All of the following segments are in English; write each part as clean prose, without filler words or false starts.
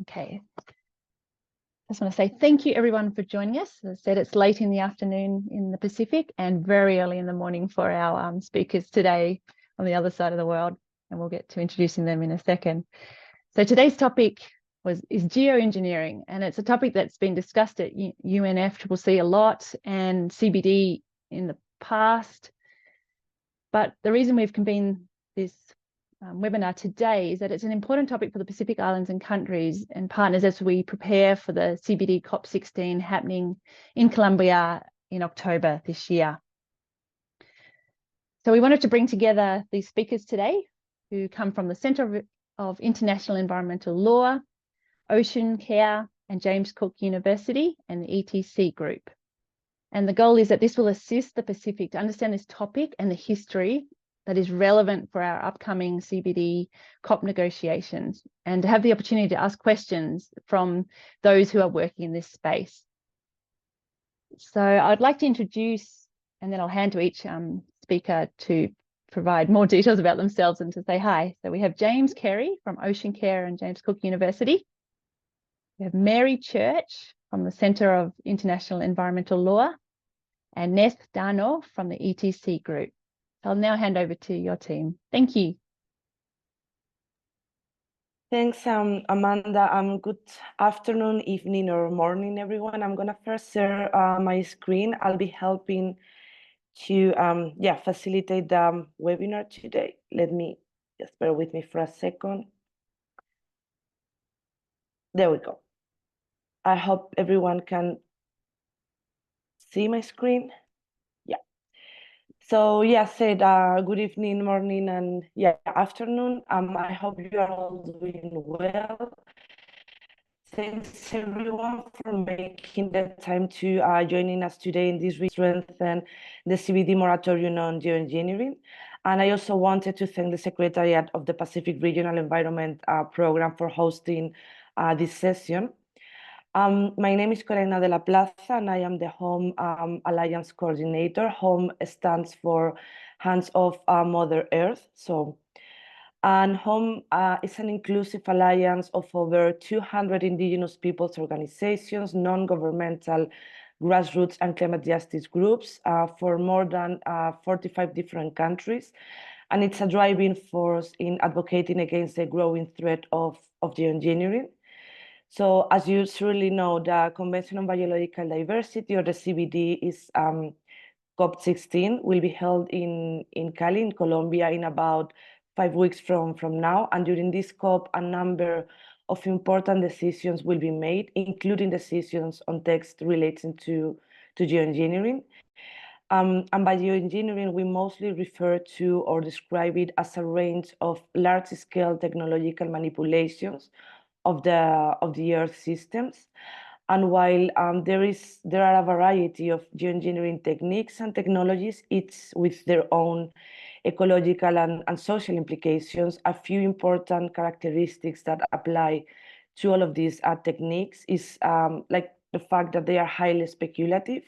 Okay. I just want to say thank you everyone for joining us. As I said, it's late in the afternoon in the Pacific and very early in the morning for our speakers today on the other side of the world, and we'll get to introducing them in a second. So today's topic is geoengineering, and it's a topic that's been discussed at UNFCCC a lot and CBD in the past. But the reason we've convened this webinar today is that it's an important topic for the Pacific Islands and countries and partners as we prepare for the CBD COP16 happening in Colombia in October this year. So we wanted to bring together these speakers today who come from the Centre of International Environmental Law, Ocean Care and James Cook University and the ETC Group. And the goal is that this will assist the Pacific to understand this topic and the history that is relevant for our upcoming CBD COP negotiations, and to have the opportunity to ask questions from those who are working in this space. So I'd like to introduce, and then I'll hand to each speaker to provide more details about themselves and to say hi. So we have James Carey from Ocean Care and James Cook University. We have Mary Church from the Centre of International Environmental Law, and Neth Dano from the ETC Group. I'll now hand over to your team. Thank you. Thanks, Amanda. Good afternoon, evening, or morning, everyone. I'm going to first share my screen. I'll be helping to facilitate the webinar today. Let me just bear with me for a second. There we go. I hope everyone can see my screen. So said good evening, morning, and afternoon. I hope you are all doing well. Thanks everyone for making the time to joining us today in this strengthen the CBD moratorium on geoengineering. And I also wanted to thank the Secretariat of the Pacific Regional Environment Program for hosting this session. My name is Corina de la Plaza, and I am the Home Alliance Coordinator. Home stands for Hands Off Mother Earth. And Home is an inclusive alliance of over 200 Indigenous peoples organizations, non-governmental, grassroots, and climate justice groups for more than 45 different countries. And it's a driving force in advocating against the growing threat of geoengineering. So as you surely know, the Convention on Biological Diversity, or the CBD, is COP16, will be held in Cali, in Colombia, in about 5 weeks from now. And during this COP, a number of important decisions will be made, including decisions on text relating to geoengineering. And by geoengineering, we mostly refer to or describe it as a range of large-scale technological manipulations of the Earth systems. And while there are a variety of geoengineering techniques and technologies, each with their own ecological and social implications, a few important characteristics that apply to all of these techniques is like the fact that they are highly speculative,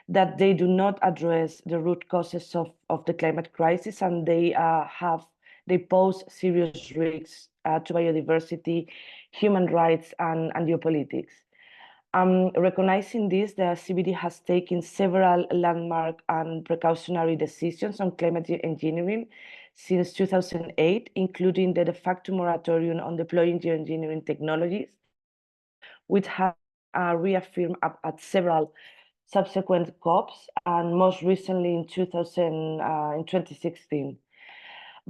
that they do not address the root causes of the climate crisis, and they pose serious risks to biodiversity, human rights, and geopolitics. Recognizing this, the CBD has taken several landmark and precautionary decisions on climate engineering since 2008, including the de facto moratorium on deploying geoengineering technologies, which have reaffirmed at several subsequent COPs, and most recently in 2016.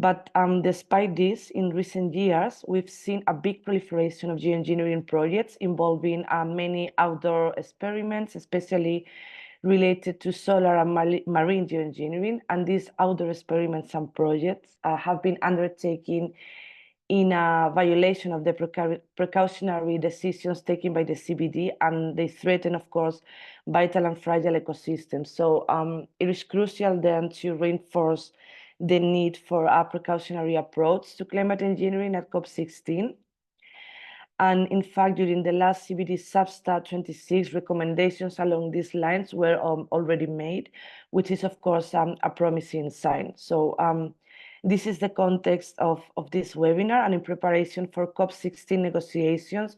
But despite this, in recent years, we've seen a big proliferation of geoengineering projects involving many outdoor experiments, especially related to solar and marine geoengineering. And these outdoor experiments and projects have been undertaken in a violation of the precautionary decisions taken by the CBD, and they threaten, of course, vital and fragile ecosystems. So it is crucial then to reinforce the need for a precautionary approach to climate engineering at COP16. And in fact, during the last CBD Substat 26, recommendations along these lines were already made, which is, of course, a promising sign. So This is the context of this webinar, and in preparation for COP16 negotiations,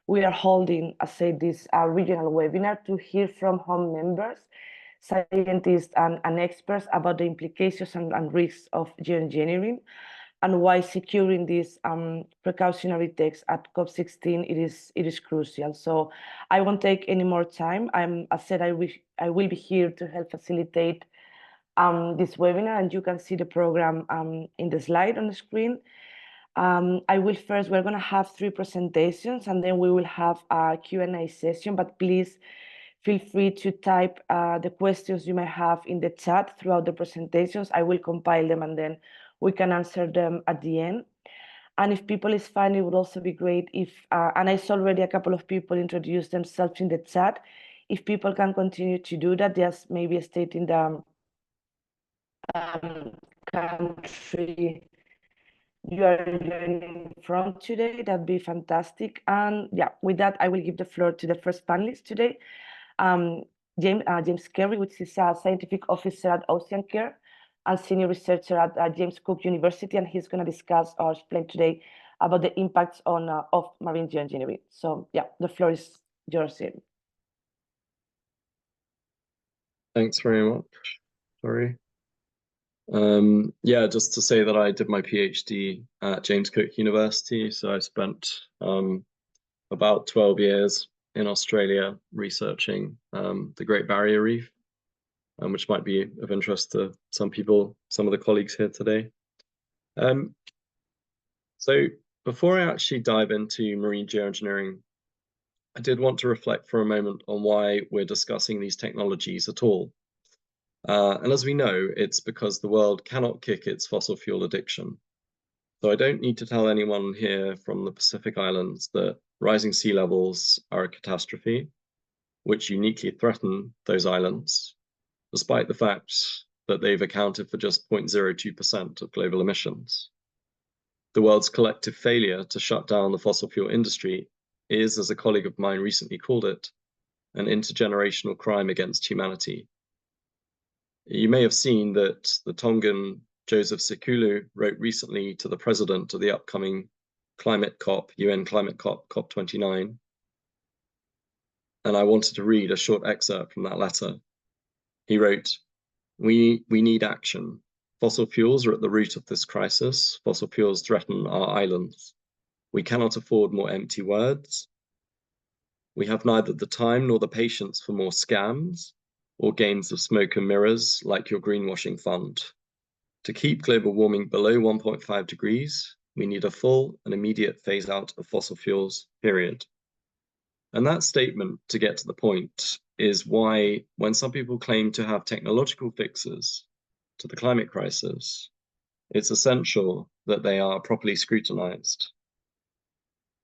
we are holding, I say, this regional webinar to hear from home members, scientists, and experts about the implications and risks of geoengineering, and why securing these precautionary texts at COP16 it is crucial. So I won't take any more time. I said I will be here to help facilitate this webinar, and you can see the program in the slide on the screen. We're going to have 3 presentations, and then we will have a Q&A session, but please feel free to type the questions you may have in the chat throughout the presentations. I will compile them, and then we can answer them at the end. And if people is fine, it would also be great if, and I saw already a couple of people introduce themselves in the chat. If people can continue to do that, just maybe stating the country you are learning from today, that'd be fantastic. And yeah, with that, I will give the floor to the first panelist today, James Carey, which is a scientific officer at Ocean Care and senior researcher at James Cook University, and he's going to discuss or explain today about the impacts of marine geoengineering. So yeah, the floor is yours, James. Thanks very much. Sorry. Yeah, just to say that I did my PhD at James Cook University. So I spent about 12 years in Australia researching the Great Barrier Reef, which might be of interest to some people, some of the colleagues here today. So before I actually dive into marine geoengineering, I did want to reflect for a moment on why we're discussing these technologies at all. And as we know, it's because the world cannot kick its fossil fuel addiction. So I don't need to tell anyone here from the Pacific Islands that rising sea levels are a catastrophe, which uniquely threaten those islands, despite the fact that they've accounted for just 0.02% of global emissions. The world's collective failure to shut down the fossil fuel industry is, as a colleague of mine recently called it, an intergenerational crime against humanity. You may have seen that the Tongan Joseph Sikulu wrote recently to the president of the upcoming climate COP, UN climate COP, COP29. And I wanted to read a short excerpt from that letter. He wrote, we need action. Fossil fuels are at the root of this crisis. Fossil fuels threaten our islands. We cannot afford more empty words. We have neither the time nor the patience for more scams or games of smoke and mirrors like your greenwashing fund. To keep global warming below 1.5 degrees, we need a full and immediate phase out of fossil fuels, period. And that statement, to get to the point, is why when some people claim to have technological fixes to the climate crisis, it's essential that they are properly scrutinized.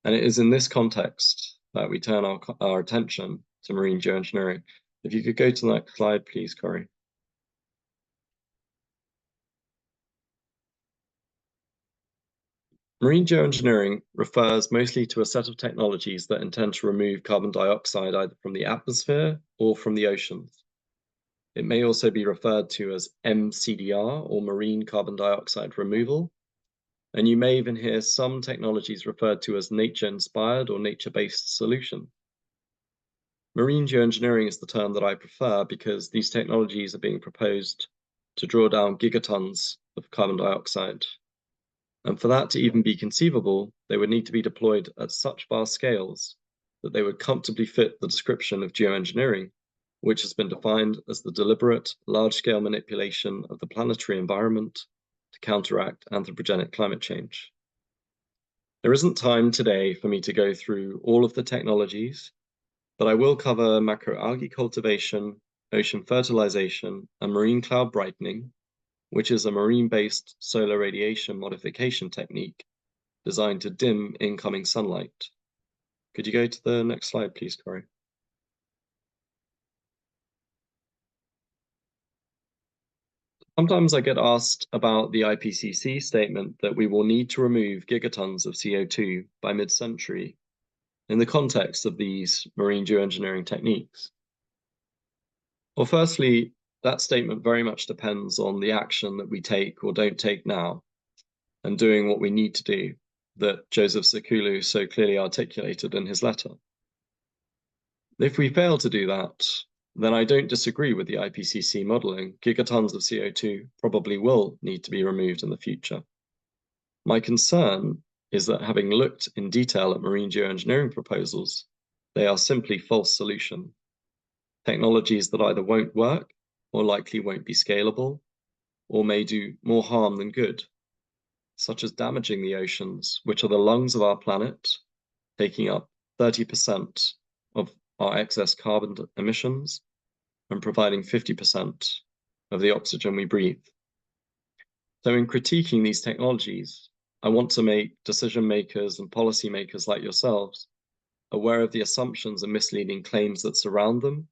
And it is in this context that we turn our attention to marine geoengineering. If you could go to the next slide, please, Corey. Marine geoengineering refers mostly to a set of technologies that intend to remove carbon dioxide either from the atmosphere or from the oceans. It may also be referred to as MCDR, or marine carbon dioxide removal. And you may even hear some technologies referred to as nature-inspired or nature-based solutions. Marine geoengineering is the term that I prefer because these technologies are being proposed to draw down gigatons of carbon dioxide. And for that to even be conceivable, they would need to be deployed at such vast scales that they would comfortably fit the description of geoengineering, which has been defined as the deliberate, large-scale manipulation of the planetary environment to counteract anthropogenic climate change. There isn't time today for me to go through all of the technologies, but I will cover macroalgae cultivation, ocean fertilization, and marine cloud brightening, which is a marine-based solar radiation modification technique designed to dim incoming sunlight. Could you go to the next slide, please, Corey? Sometimes I get asked about the IPCC statement that we will need to remove gigatons of CO2 by mid-century in the context of these marine geoengineering techniques. Well, firstly, that statement very much depends on the action that we take or don't take now, and doing what we need to do, that Joseph Sekulu so clearly articulated in his letter. If we fail to do that, then I don't disagree with the IPCC modeling. Gigatons of CO2 probably will need to be removed in the future. My concern is that, having looked in detail at marine geoengineering proposals, they are simply false solutions. Technologies that either won't work or likely won't be scalable, or may do more harm than good, such as damaging the oceans, which are the lungs of our planet, taking up 30% of our excess carbon emissions and providing 50% of the oxygen we breathe. So in critiquing these technologies, I want to make decision makers and policymakers like yourselves aware of the assumptions and misleading claims that surround them,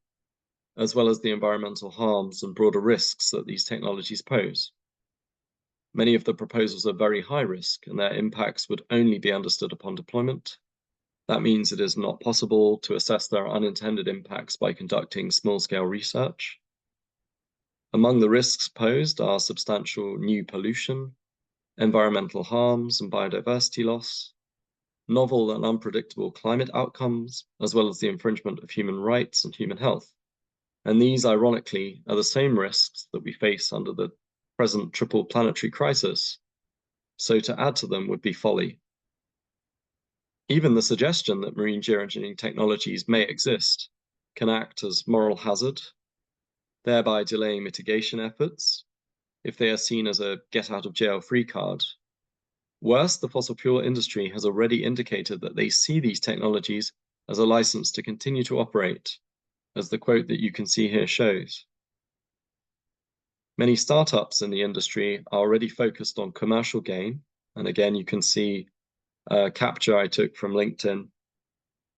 as well as the environmental harms and broader risks that these technologies pose. Many of the proposals are very high risk, and their impacts would only be understood upon deployment. That means it is not possible to assess their unintended impacts by conducting small-scale research. Among the risks posed are substantial new pollution, environmental harms and biodiversity loss, novel and unpredictable climate outcomes, as well as the infringement of human rights and human health. And these, ironically, are the same risks that we face under the present triple planetary crisis. So to add to them would be folly. Even the suggestion that marine geoengineering technologies may exist can act as moral hazard, thereby delaying mitigation efforts if they are seen as a get-out-of-jail-free card. Worse, the fossil fuel industry has already indicated that they see these technologies as a license to continue to operate, as the quote that you can see here shows. Many startups in the industry are already focused on commercial gain, and again, you can see a capture I took from LinkedIn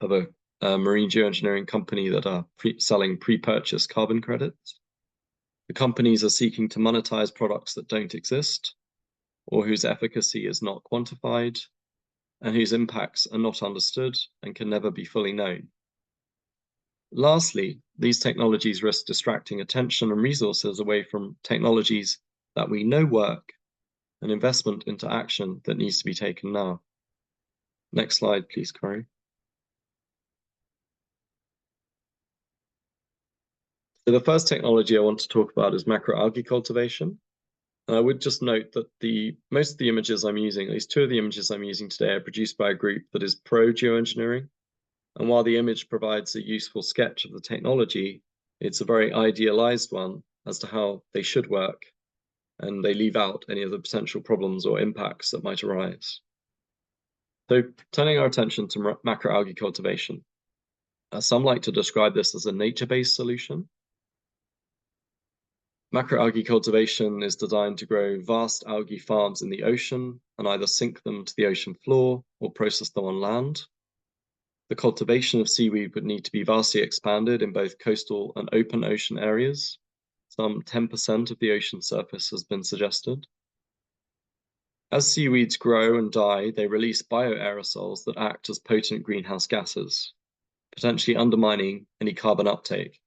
of a marine geoengineering company that are selling pre-purchased carbon credits. The companies are seeking to monetize products that don't exist, or whose efficacy is not quantified, and whose impacts are not understood and can never be fully known. Lastly, these technologies risk distracting attention and resources away from technologies that we know work, and investment into action that needs to be taken now. Next slide, please, Corey. So the first technology I want to talk about is macroalgae cultivation. And I would just note that most of the images I'm using, at least two of the images I'm using today, are produced by a group that is pro-geoengineering. And while the image provides a useful sketch of the technology, it's a very idealized one as to how they should work, and they leave out any of the potential problems or impacts that might arise. So turning our attention to macroalgae cultivation, some like to describe this as a nature-based solution. Macroalgae cultivation is designed to grow vast algae farms in the ocean and either sink them to the ocean floor or process them on land. The cultivation of seaweed would need to be vastly expanded in both coastal and open ocean areas. Some 10% of the ocean surface has been suggested. As seaweeds grow and die, they release bioaerosols that act as potent greenhouse gases, potentially undermining any carbon uptake.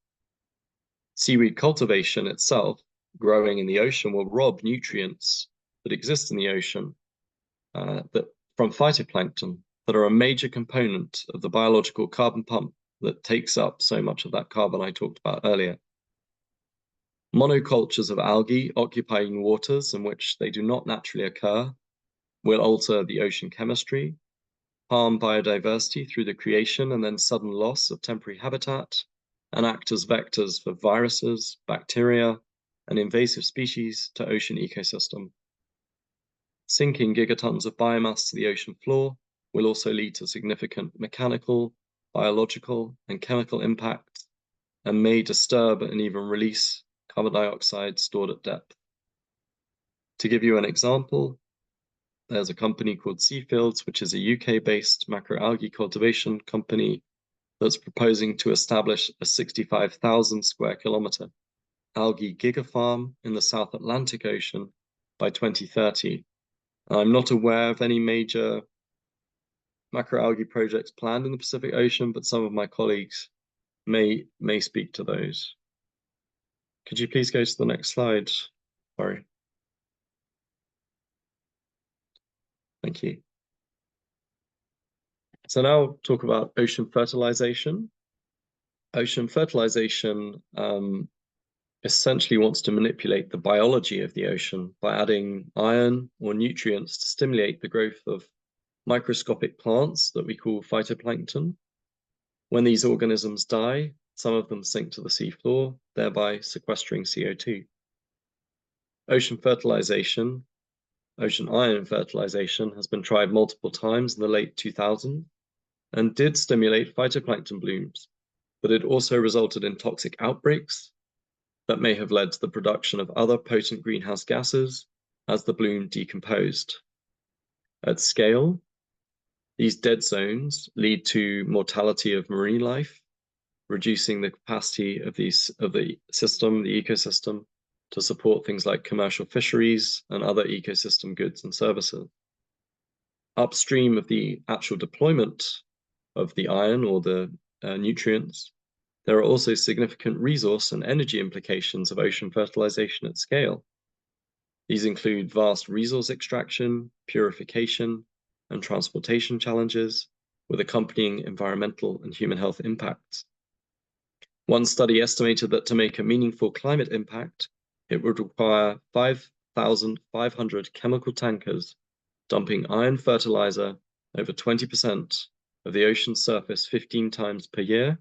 Seaweed cultivation itself, growing in the ocean, will rob nutrients that exist in the ocean from phytoplankton that are a major component of the biological carbon pump that takes up so much of that carbon I talked about earlier. Monocultures of algae occupying waters in which they do not naturally occur will alter the ocean chemistry, harm biodiversity through the creation and then sudden loss of temporary habitat, and act as vectors for viruses, bacteria, and invasive species to ocean ecosystem. Sinking gigatons of biomass to the ocean floor will also lead to significant mechanical, biological, and chemical impacts, and may disturb and even release carbon dioxide stored at depth. To give you an example, there's a company called Seafields, which is a UK-based macroalgae cultivation company that's proposing to establish a 65,000 square kilometer algae gigafarm in the South Atlantic Ocean by 2030. I'm not aware of any major macroalgae projects planned in the Pacific Ocean, but some of my colleagues may speak to those. Could you please go to the next slide? Sorry. Thank you. So now I'll talk about ocean fertilization. Ocean fertilization essentially wants to manipulate the biology of the ocean by adding iron or nutrients to stimulate the growth of microscopic plants that we call phytoplankton. When these organisms die, some of them sink to the seafloor, thereby sequestering CO2. Ocean fertilization, ocean iron fertilization, has been tried multiple times in the late 2000s and did stimulate phytoplankton blooms, but it also resulted in toxic outbreaks that may have led to the production of other potent greenhouse gases as the bloom decomposed. At scale, these dead zones lead to mortality of marine life, reducing the capacity of the ecosystem, to support things like commercial fisheries and other ecosystem goods and services. Upstream of the actual deployment of the iron or the nutrients, there are also significant resource and energy implications of ocean fertilization at scale. These include vast resource extraction, purification, and transportation challenges, with accompanying environmental and human health impacts. One study estimated that to make a meaningful climate impact, it would require 5,500 chemical tankers dumping iron fertilizer over 20% of the ocean's surface 15 times per year,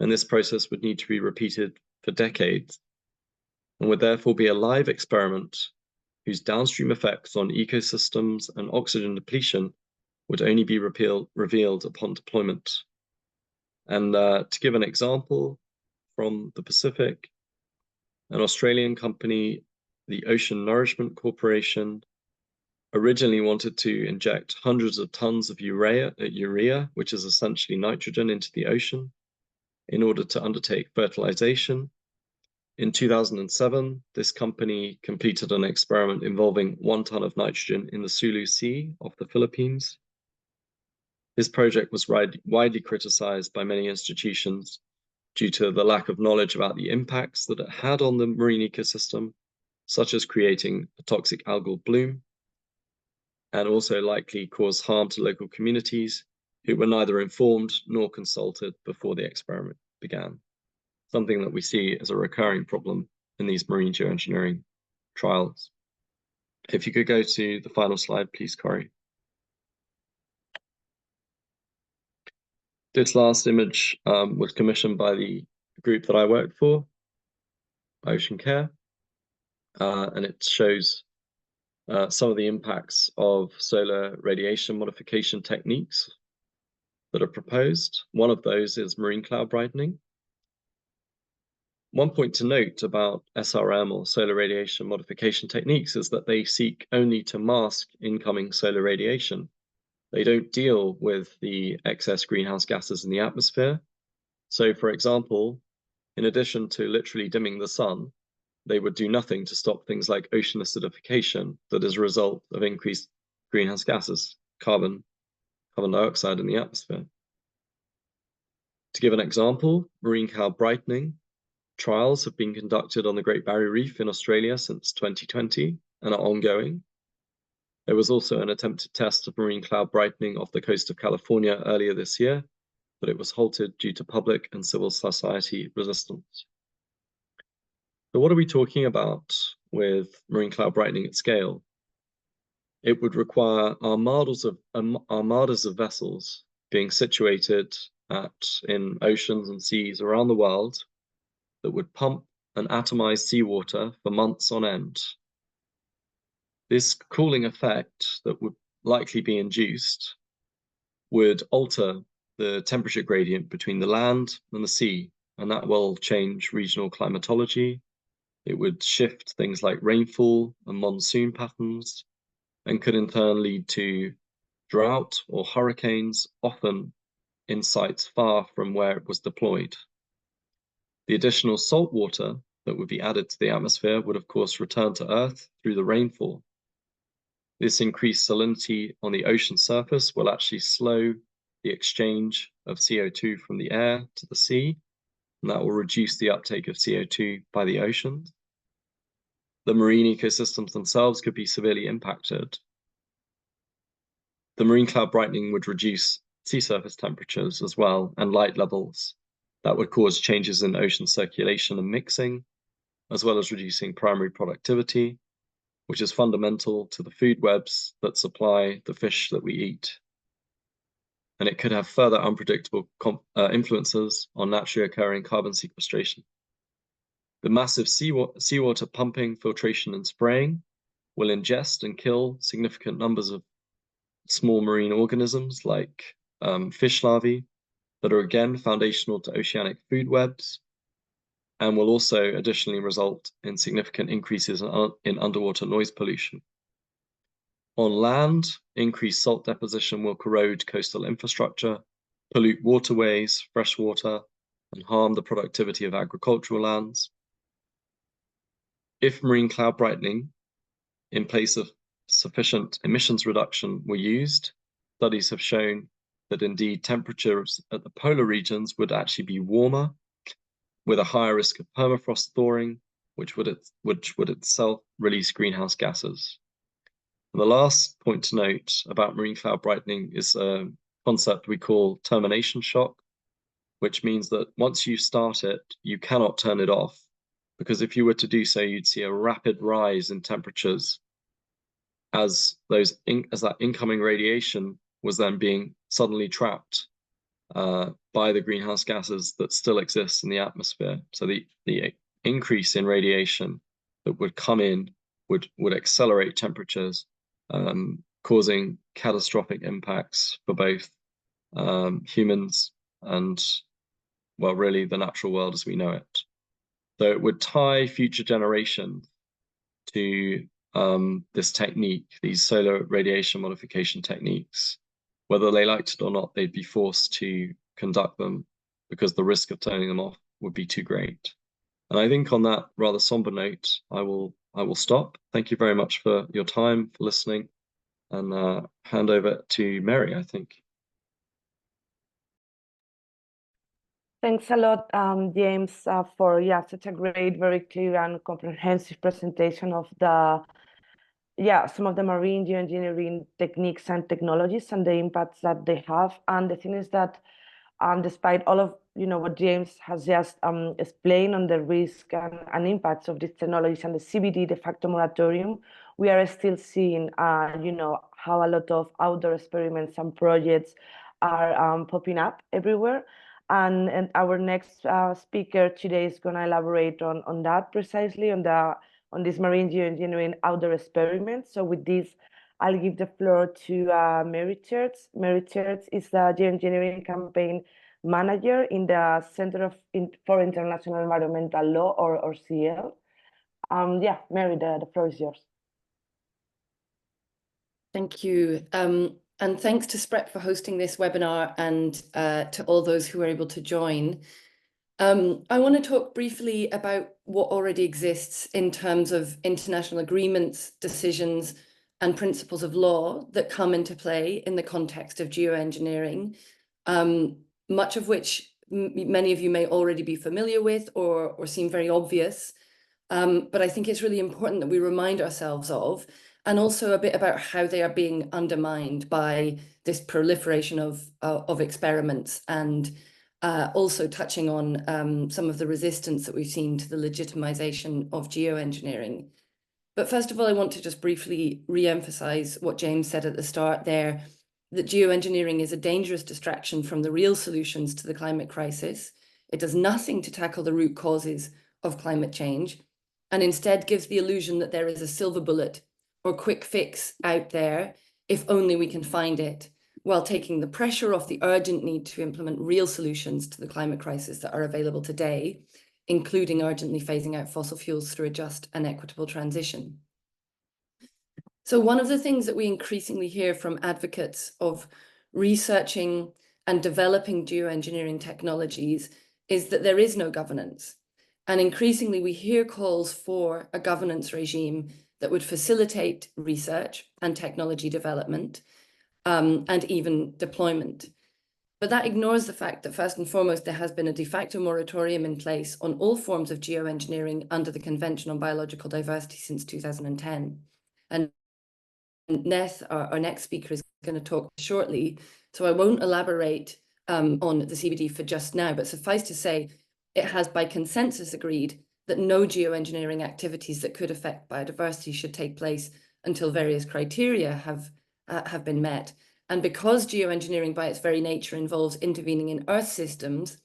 and this process would need to be repeated for decades, and would therefore be a live experiment whose downstream effects on ecosystems and oxygen depletion would only be revealed upon deployment. And to give an example from the Pacific, an Australian company, the Ocean Nourishment Corporation, originally wanted to inject hundreds of tons of urea, which is essentially nitrogen, into the ocean in order to undertake fertilization. In 2007, this company completed an experiment involving 1 ton of nitrogen in the Sulu Sea off the Philippines. This project was widely criticized by many institutions due to the lack of knowledge about the impacts that it had on the marine ecosystem, such as creating a toxic algal bloom, and also likely cause harm to local communities who were neither informed nor consulted before the experiment began. Something that we see as a recurring problem in these marine geoengineering trials. If you could go to the final slide, please, Corey. This last image was commissioned by the group that I worked for, Ocean Care, and it shows some of the impacts of solar radiation modification techniques that are proposed. One of those is marine cloud brightening. One point to note about SRM, or solar radiation modification techniques, is that they seek only to mask incoming solar radiation. They don't deal with the excess greenhouse gases in the atmosphere. So, for example, in addition to literally dimming the sun, they would do nothing to stop things like ocean acidification that is a result of increased greenhouse gases, carbon dioxide in the atmosphere. To give an example, marine cloud brightening trials have been conducted on the Great Barrier Reef in Australia since 2020 and are ongoing. There was also an attempted test of marine cloud brightening off the coast of California earlier this year, but it was halted due to public and civil society resistance. So what are we talking about with marine cloud brightening at scale? It would require armadas of vessels being situated in oceans and seas around the world that would pump and atomize seawater for months on end. This cooling effect that would likely be induced would alter the temperature gradient between the land and the sea, and that will change regional climatology. It would shift things like rainfall and monsoon patterns, and could in turn lead to drought or hurricanes, often in sites far from where it was deployed. The additional salt water that would be added to the atmosphere would, of course, return to Earth through the rainfall. This increased salinity on the ocean surface will actually slow the exchange of CO2 from the air to the sea and that will reduce the uptake of CO2 by the oceans. The marine ecosystems themselves could be severely impacted. The marine cloud brightening would reduce sea surface temperatures as well, and light levels. That would cause changes in ocean circulation and mixing, as well as reducing primary productivity, which is fundamental to the food webs that supply the fish that we eat. And it could have further unpredictable influences on naturally occurring carbon sequestration. The massive seawater pumping, filtration, and spraying will ingest and kill significant numbers of small marine organisms like fish larvae that are again foundational to oceanic food webs, and will also additionally result in significant increases in underwater noise pollution. On land, increased salt deposition will corrode coastal infrastructure, pollute waterways, freshwater, and harm the productivity of agricultural lands. If marine cloud brightening in place of sufficient emissions reduction were used, studies have shown that indeed temperatures at the polar regions would actually be warmer, with a higher risk of permafrost thawing, which would itself release greenhouse gases. And the last point to note about marine cloud brightening is a concept we call termination shock, which means that once you start it, you cannot turn it off, because if you were to do so, you'd see a rapid rise in temperatures as that incoming radiation was then being suddenly trapped by the greenhouse gases that still exist in the atmosphere. So the increase in radiation that would come in would accelerate temperatures, causing catastrophic impacts for both humans and, well, really the natural world as we know it. So it would tie future generations to this technique, these solar radiation modification techniques. Whether they liked it or not, they'd be forced to conduct them because the risk of turning them off would be too great. And I think on that rather somber note, I will stop. Thank you very much for your time, for listening, and hand over to Mary, I think. Thanks a lot, James, for such a great, very clear and comprehensive presentation of some of the marine geoengineering techniques and technologies and the impacts that they have. And the thing is that despite all of what James has just explained on the risk and impacts of these technologies and the CBD de facto moratorium, we are still seeing how a lot of outdoor experiments and projects are popping up everywhere. And our next speaker today is going to elaborate on that precisely, on this marine geoengineering outdoor experiment. So with this, I'll give the floor to Mary Church. Mary Church is the Geoengineering Campaign Manager in the Center for International Environmental Law, or CL. Mary, the floor is yours. Thank you. And thanks to SPREP for hosting this webinar, and to all those who were able to join. I want to talk briefly about what already exists in terms of international agreements, decisions, and principles of law that come into play in the context of geoengineering, much of which many of you may already be familiar with or seem very obvious. But I think it's really important that we remind ourselves of, and also a bit about how they are being undermined by this proliferation of experiments, and also touching on some of the resistance that we've seen to the legitimization of geoengineering. But first of all, I want to just briefly re-emphasize what James said at the start there, that geoengineering is a dangerous distraction from the real solutions to the climate crisis. It does nothing to tackle the root causes of climate change, and instead gives the illusion that there is a silver bullet or quick fix out there, if only we can find it, while taking the pressure off the urgent need to implement real solutions to the climate crisis that are available today, including urgently phasing out fossil fuels through a just and equitable transition. So one of the things that we increasingly hear from advocates of researching and developing geoengineering technologies is that there is no governance. And increasingly we hear calls for a governance regime that would facilitate research and technology development, and even deployment. But that ignores the fact that first and foremost, there has been a de facto moratorium in place on all forms of geoengineering under the Convention on Biological Diversity since 2010. And Neth, our next speaker, is going to talk shortly, so I won't elaborate on the CBD for just now, but suffice to say, it has by consensus agreed that no geoengineering activities that could affect biodiversity should take place until various criteria have been met. And because geoengineering by its very nature involves intervening in Earth systems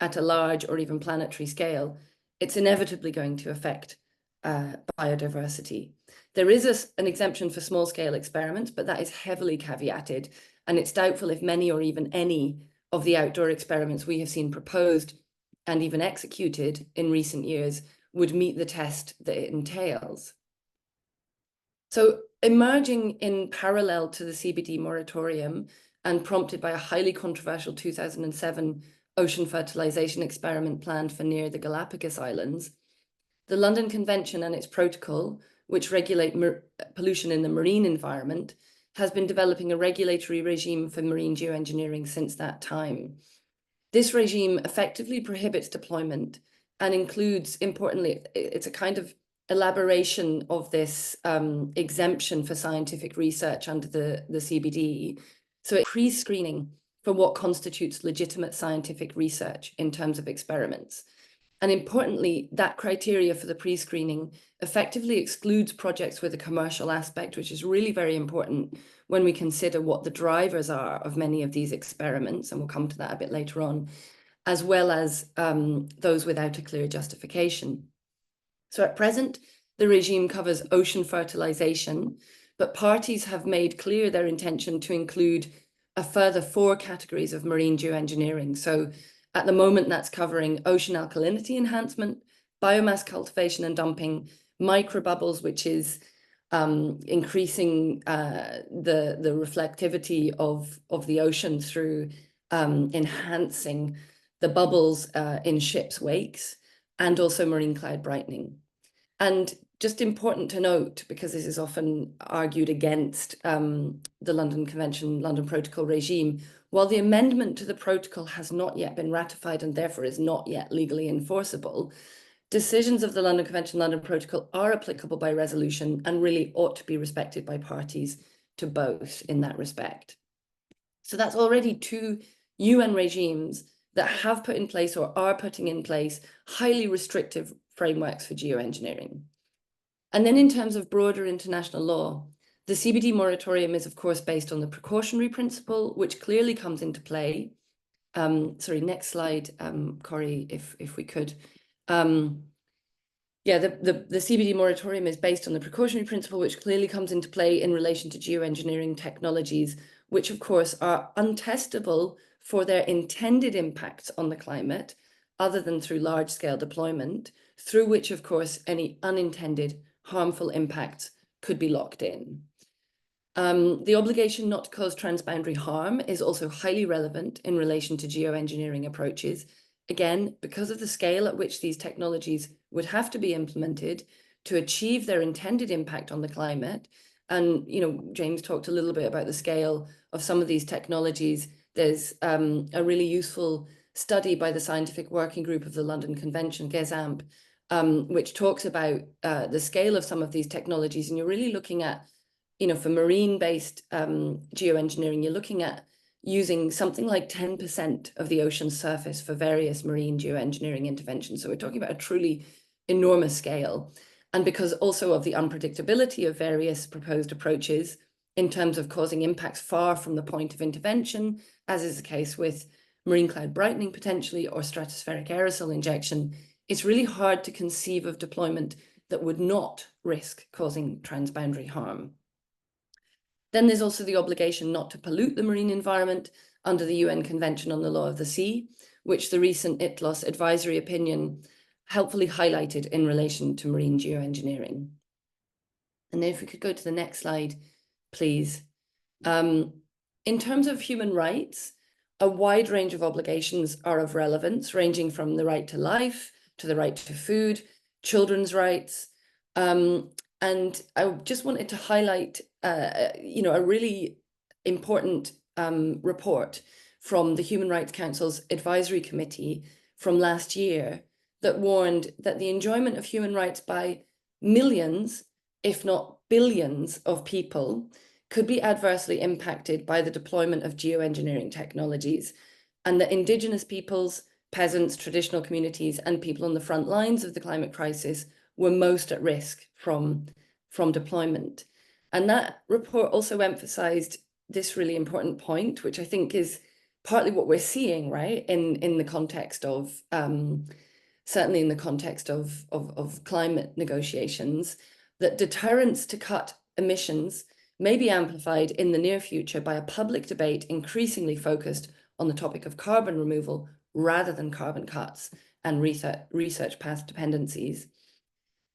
at a large or even planetary scale, it's inevitably going to affect biodiversity. There is an exemption for small-scale experiments, but that is heavily caveated, and it's doubtful if many or even any of the outdoor experiments we have seen proposed and even executed in recent years would meet the test that it entails. So emerging in parallel to the CBD moratorium and prompted by a highly controversial 2007 ocean fertilization experiment planned for near the Galapagos Islands, the London Convention and its protocol, which regulate pollution in the marine environment, has been developing a regulatory regime for marine geoengineering since that time. This regime effectively prohibits deployment and includes, importantly, it's a kind of elaboration of this exemption for scientific research under the CBD. So it's pre-screening for what constitutes legitimate scientific research in terms of experiments. And importantly, that criteria for the pre-screening effectively excludes projects with a commercial aspect, which is really very important when we consider what the drivers are of many of these experiments, and we'll come to that a bit later on, as well as those without a clear justification. So at present, the regime covers ocean fertilization, but parties have made clear their intention to include a further 4 categories of marine geoengineering. So at the moment, that's covering ocean alkalinity enhancement, biomass cultivation and dumping, microbubbles, which is increasing the reflectivity of the ocean through enhancing the bubbles in ships' wakes, and also marine cloud brightening. And just important to note, because this is often argued against the London Convention, London Protocol regime, while the amendment to the protocol has not yet been ratified and therefore is not yet legally enforceable, decisions of the London Convention, London Protocol are applicable by resolution and really ought to be respected by parties to both in that respect. So that's already 2 UN regimes that have put in place or are putting in place highly restrictive frameworks for geoengineering. And then in terms of broader international law, the CBD moratorium is, of course, based on the precautionary principle, which clearly comes into play. Sorry, next slide, Corey, if we could. Yeah, the CBD moratorium is based on the precautionary principle, which clearly comes into play in relation to geoengineering technologies, which, of course, are untestable for their intended impacts on the climate, other than through large-scale deployment, through which, of course, any unintended harmful impacts could be locked in. The obligation not to cause transboundary harm is also highly relevant in relation to geoengineering approaches, again, because of the scale at which these technologies would have to be implemented to achieve their intended impact on the climate. And, you know, James talked a little bit about the scale of some of these technologies. There's a really useful study by the Scientific Working Group of the London Convention, GESAMP, which talks about the scale of some of these technologies. And you're really looking at, you know, for marine-based geoengineering, you're looking at using something like 10% of the ocean's surface for various marine geoengineering interventions. So we're talking about a truly enormous scale. And because also of the unpredictability of various proposed approaches in terms of causing impacts far from the point of intervention, as is the case with marine cloud brightening potentially, or stratospheric aerosol injection, it's really hard to conceive of deployment that would not risk causing transboundary harm. Then there's also the obligation not to pollute the marine environment under the UN Convention on the Law of the Sea, which the recent ITLOS advisory opinion helpfully highlighted in relation to marine geoengineering. And then if we could go to the next slide, please. In terms of human rights, a wide range of obligations are of relevance, ranging from the right to life, to the right to food, children's rights. And I just wanted to highlight, you know, a really important report from the Human Rights Council's Advisory Committee from last year that warned that the enjoyment of human rights by millions, if not billions, of people could be adversely impacted by the deployment of geoengineering technologies, and that Indigenous peoples, peasants, traditional communities, and people on the front lines of the climate crisis were most at risk from deployment. And that report also emphasized this really important point, which I think is partly what we're seeing, right, in the context of, certainly in the context of climate negotiations, that deterrence to cut emissions may be amplified in the near future by a public debate increasingly focused on the topic of carbon removal rather than carbon cuts and research path dependencies.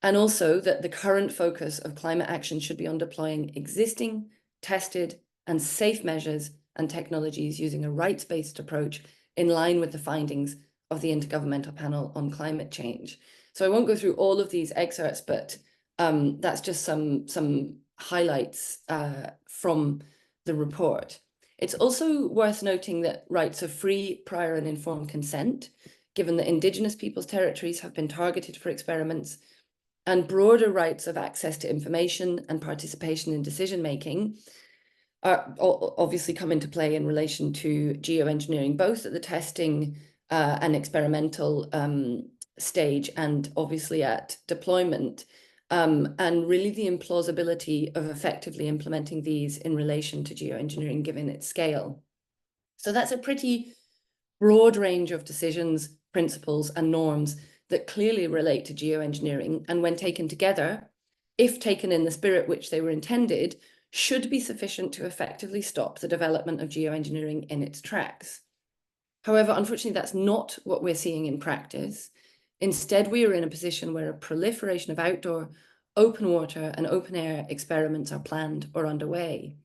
And also that the current focus of climate action should be on deploying existing, tested, and safe measures and technologies using a rights-based approach in line with the findings of the Intergovernmental Panel on Climate Change. So I won't go through all of these excerpts, but that's just some highlights from the report. It's also worth noting that rights of free, prior, and informed consent, given that Indigenous peoples' territories have been targeted for experiments, and broader rights of access to information and participation in decision-making are obviously come into play in relation to geoengineering, both at the testing and experimental stage, and obviously at deployment, and really the implausibility of effectively implementing these in relation to geoengineering given its scale. So that's a pretty broad range of decisions, principles, and norms that clearly relate to geoengineering, and when taken together, if taken in the spirit which they were intended, should be sufficient to effectively stop the development of geoengineering in its tracks. However, unfortunately, that's not what we're seeing in practice. Instead, we are in a position where a proliferation of outdoor, open water and open air experiments are planned or underway.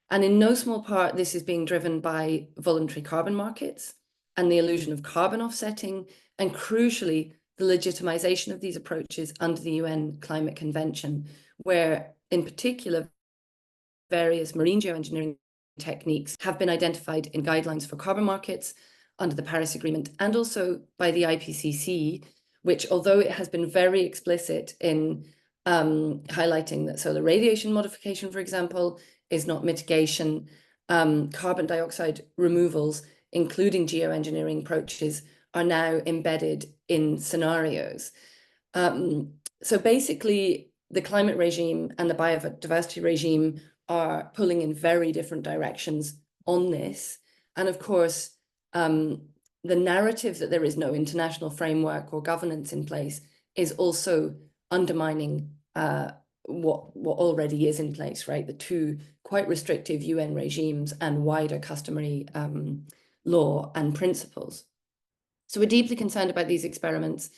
And in no small part, this is being driven by voluntary carbon markets and the illusion of carbon offsetting, and crucially, the legitimization of these approaches under the UN Climate Convention, where in particular, various marine geoengineering techniques have been identified in guidelines for carbon markets under the Paris Agreement, and also by the IPCC, which, although it has been very explicit in highlighting that solar radiation modification, for example, is not mitigation, carbon dioxide removals, including geoengineering approaches, are now embedded in scenarios. So basically, the climate regime and the biodiversity regime are pulling in very different directions on this. And of course, the narrative that there is no international framework or governance in place is also undermining what already is in place, right? The two quite restrictive UN regimes and wider customary law and principles. So we're deeply concerned about these experiments.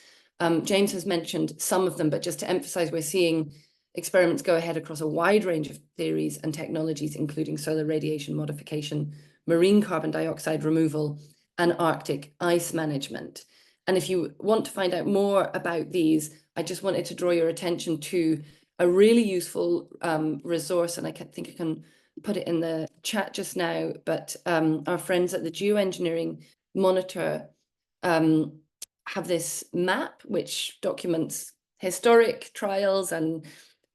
James has mentioned some of them, but just to emphasize, we're seeing experiments go ahead across a wide range of theories and technologies, including solar radiation modification, marine carbon dioxide removal, and Arctic ice management. And if you want to find out more about these, I just wanted to draw your attention to a really useful resource, and I think I can put it in the chat just now, but our friends at the Geoengineering Monitor have this map which documents historic trials and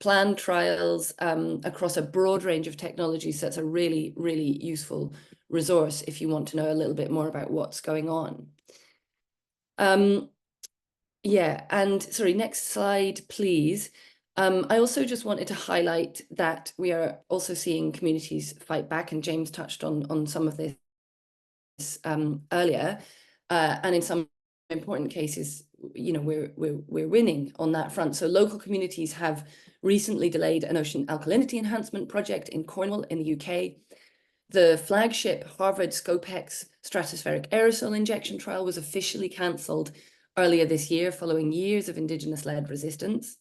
planned trials across a broad range of technologies. So it's a really, really useful resource if you want to know a little bit more about what's going on. Yeah, and sorry, next slide, please. I also just wanted to highlight that we are also seeing communities fight back, and James touched on some of this earlier, and in some important cases, you know, we're winning on that front. So local communities have recently delayed an ocean alkalinity enhancement project in Cornwall in the UK. The flagship Harvard Scopex stratospheric aerosol injection trial was officially cancelled earlier this year following years of Indigenous-led resistance.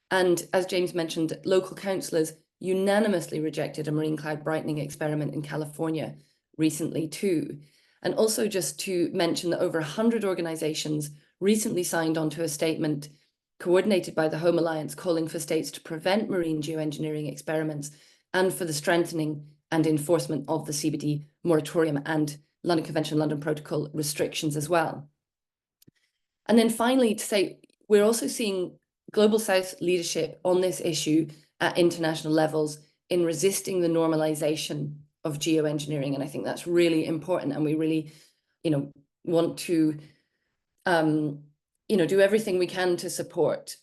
And as James mentioned, local councillors unanimously rejected a marine cloud brightening experiment in California recently too. And also just to mention that over 100 organisations recently signed onto a statement coordinated by the Home Alliance calling for states to prevent marine geoengineering experiments and for the strengthening and enforcement of the CBD moratorium and London Convention, London Protocol restrictions as well. And then finally, to say, we're also seeing Global South leadership on this issue at international levels in resisting the normalization of geoengineering. And I think that's really important. And we really, want to, do everything we can to support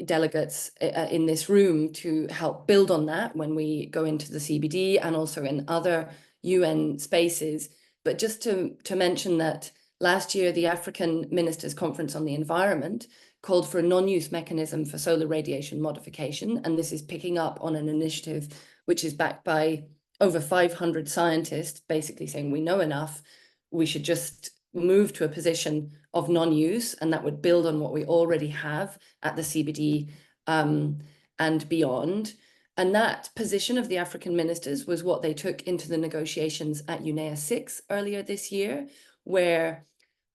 delegates in this room to help build on that when we go into the CBD and also in other UN spaces. But just to mention that last year, the African Ministers' Conference on the Environment called for a non-use mechanism for solar radiation modification. And this is picking up on an initiative which is backed by over 500 scientists, basically saying we know enough, we should just move to a position of non-use, and that would build on what we already have at the CBD and beyond. And that position of the African ministers was what they took into the negotiations at UNEA 6 earlier this year, where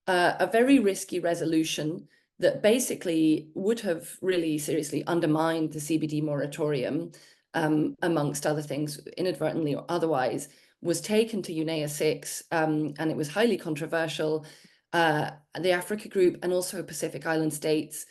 a very risky resolution that basically would have really seriously undermined the CBD moratorium, amongst other things, inadvertently or otherwise, was taken to UNEA 6, and it was highly controversial. The Africa Group and also Pacific Island states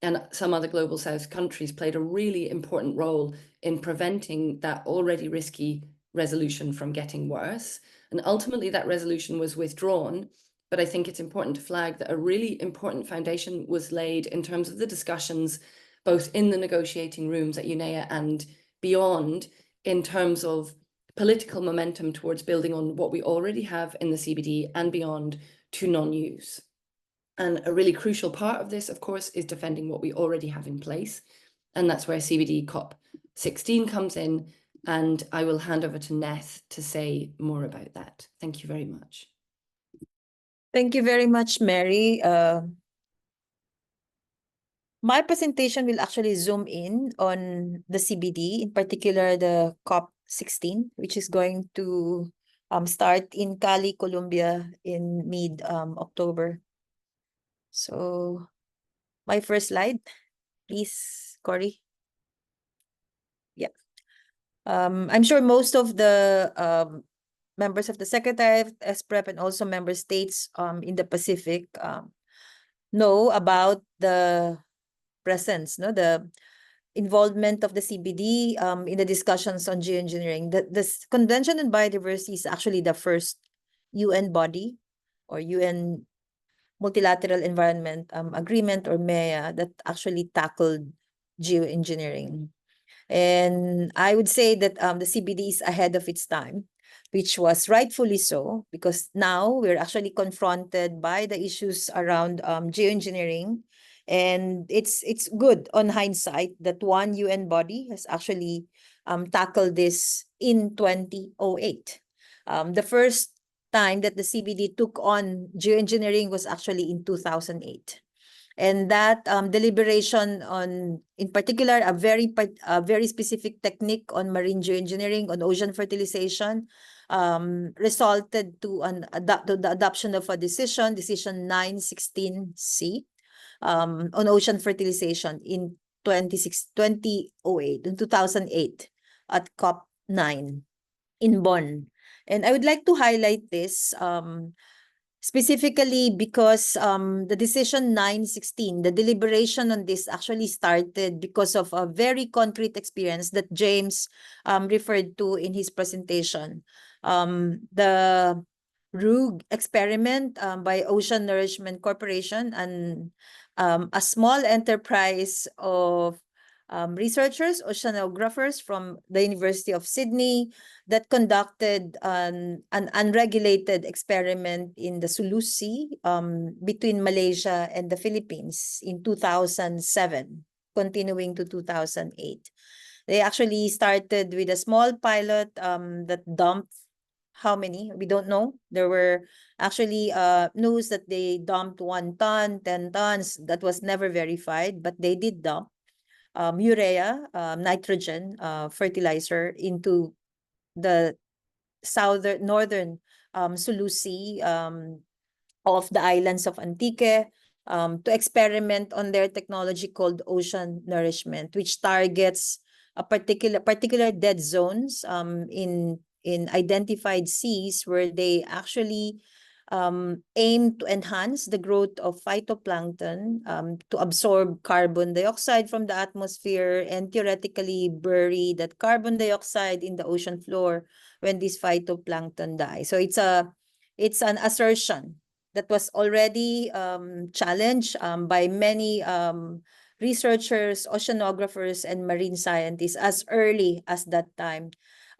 and some other Global South countries played a really important role in preventing that already risky resolution from getting worse. And ultimately that resolution was withdrawn. But I think it's important to flag that a really important foundation was laid in terms of the discussions, both in the negotiating rooms at UNEA and beyond, in terms of political momentum towards building on what we already have in the CBD and beyond to non-use. And a really crucial part of this, of course, is defending what we already have in place. And that's where CBD COP16 comes in. And I will hand over to Neth to say more about that. Thank you very much. Thank you very much, Mary. My presentation will actually zoom in on the CBD, in particular the COP16, which is going to start in Cali, Colombia in mid-October. So my first slide, please, Cory. Yeah. I'm sure most of the members of the Secretariat, SPREP, and also member states in the Pacific know about the presence, the involvement of the CBD in the discussions on geoengineering. The Convention on Biodiversity is actually the first UN body or UN Multilateral Environment Agreement, or MEA, that actually tackled geoengineering. And I would say that the CBD is ahead of its time, which was rightfully so, because now we're actually confronted by the issues around geoengineering. And it's good on hindsight that one UN body has actually tackled this in 2008. The first time that the CBD took on geoengineering was actually in 2008. And that deliberation on, in particular, a very specific technique on marine geoengineering, on ocean fertilization, resulted to the adoption of a decision 916C on ocean fertilization in 2008 at COP9 in Bonn. And I would like to highlight this specifically because the decision 916, the deliberation on this actually started because of a very concrete experience that James referred to in his presentation. The RUG experiment by Ocean Nourishment Corporation, and a small enterprise of researchers, oceanographers from the University of Sydney, that conducted an unregulated experiment in the Sulu Sea between Malaysia and the Philippines in 2007, continuing to 2008. They actually started with a small pilot that dumped, how many? We don't know. There were actually news that they dumped 1 ton, 10 tons. That was never verified, but they did dump urea, nitrogen fertilizer into the northern Sulu Sea of the islands of Antique to experiment on their technology called ocean nourishment, which targets a particular dead zones in in identified seas where they actually aim to enhance the growth of phytoplankton, to absorb carbon dioxide from the atmosphere and theoretically bury that carbon dioxide in the ocean floor when this phytoplankton die. So it's an assertion that was already challenged by many researchers, oceanographers, and marine scientists as early as that time.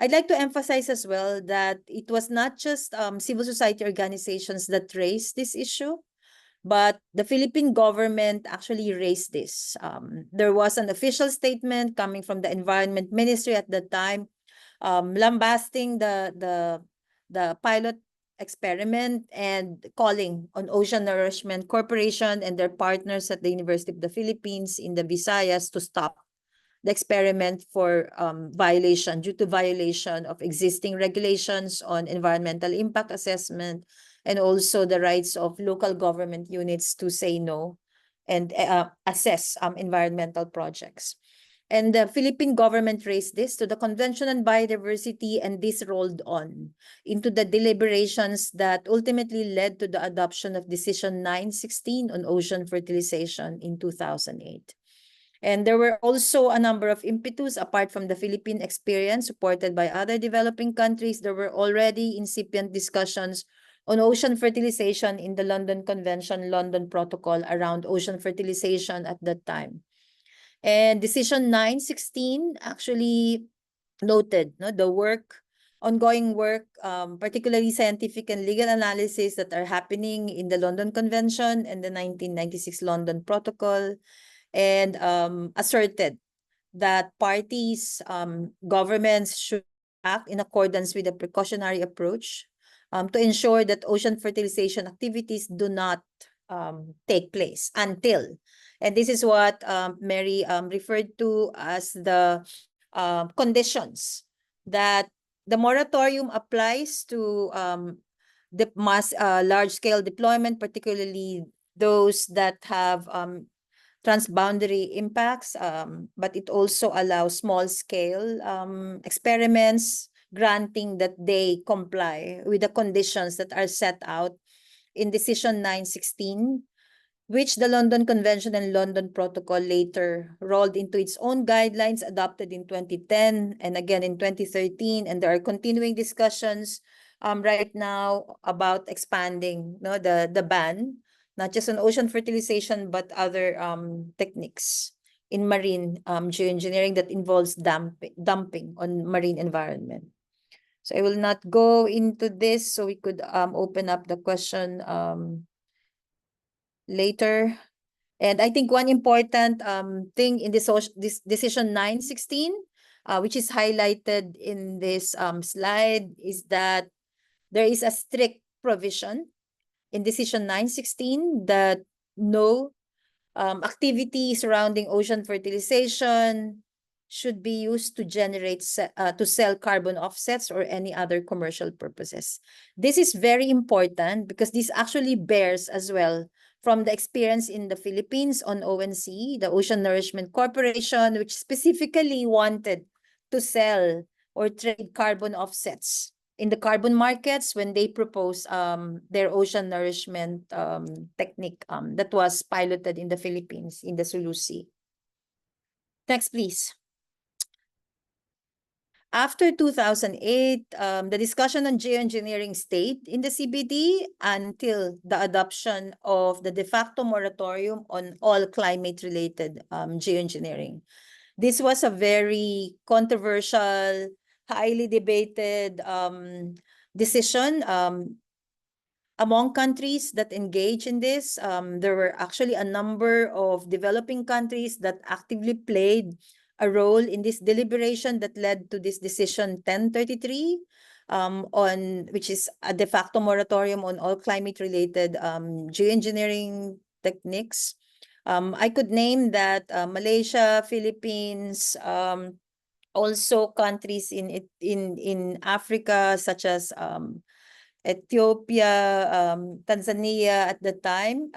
I'd like to emphasize as well that it was not just civil society organizations that raised this issue, but the Philippine government actually raised this. There was an official statement coming from the Environment Ministry at the time, lambasting the pilot experiment and calling on Ocean Nourishment Corporation and their partners at the University of the Philippines in the Visayas to stop the experiment for due to violation of existing regulations on environmental impact assessment and also the rights of local government units to say no and assess environmental projects. And the Philippine government raised this to the Convention on Biodiversity, and this rolled on into the deliberations that ultimately led to the adoption of Decision 916 on ocean fertilization in 2008. And there were also a number of impetus apart from the Philippine experience supported by other developing countries. There were already incipient discussions on ocean fertilization in the London Convention, London Protocol around ocean fertilization at that time. And Decision 916 actually noted the ongoing work, particularly scientific and legal analysis that are happening in the London Convention and the 1996 London Protocol, and asserted that parties, governments should act in accordance with a precautionary approach to ensure that ocean fertilization activities do not take place until, and this is what Mary referred to as the conditions that the moratorium applies to the large-scale deployment, particularly those that have transboundary impacts, but it also allows small-scale experiments, granting that they comply with the conditions that are set out in Decision 916, which the London Convention and London Protocol later rolled into its own guidelines adopted in 2010 and again in 2013. And there are continuing discussions right now about expanding the ban, not just on ocean fertilization, but other techniques in marine geoengineering that involves dumping on marine environment. So I will not go into this, so we could open up the question later. And I think one important thing in this Decision 916, which is highlighted in this slide, is that there is a strict provision in Decision 916 that no activity surrounding ocean fertilization should be used to generate to sell carbon offsets or any other commercial purposes. This is very important because this actually bears as well from the experience in the Philippines on ONC, the Ocean Nourishment Corporation, which specifically wanted to sell or trade carbon offsets in the carbon markets when they proposed their ocean nourishment technique that was piloted in the Philippines in the Sulu Sea. Next, please. After 2008, the discussion on geoengineering stayed in the CBD until the adoption of the de facto moratorium on all climate-related geoengineering. This was a very controversial, highly debated decision among countries that engage in this. There were actually a number of developing countries that actively played a role in this deliberation that led to this decision 1033 which is a de facto moratorium on all climate-related geoengineering techniques. I could name that Malaysia, Philippines, also countries in Africa such as Ethiopia, Tanzania at the time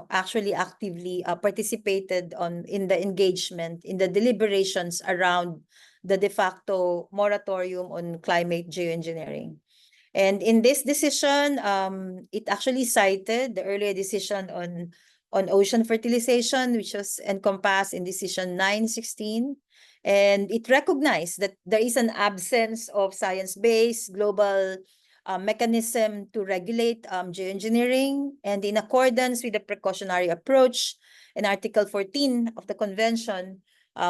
actually actively participated in the engagement, in the deliberations around the de facto moratorium on climate geoengineering. And in this decision, it actually cited the earlier decision on ocean fertilization, which was encompassed in decision 916. And it recognized that there is an absence of science-based global mechanism to regulate geoengineering, and in accordance with the precautionary approach in Article 14 of the Convention,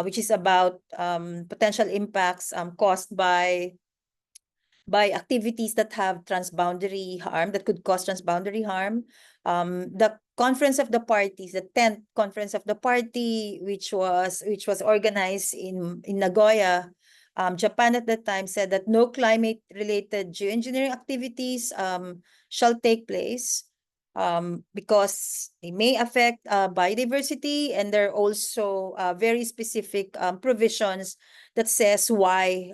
which is about potential impacts caused by activities that have transboundary harm, that could cause transboundary harm. The Conference of the Parties, the 10th Conference of the Party, which was organized in Nagoya, Japan at that time, said that no climate-related geoengineering activities shall take place because they may affect biodiversity, and there are also very specific provisions that says why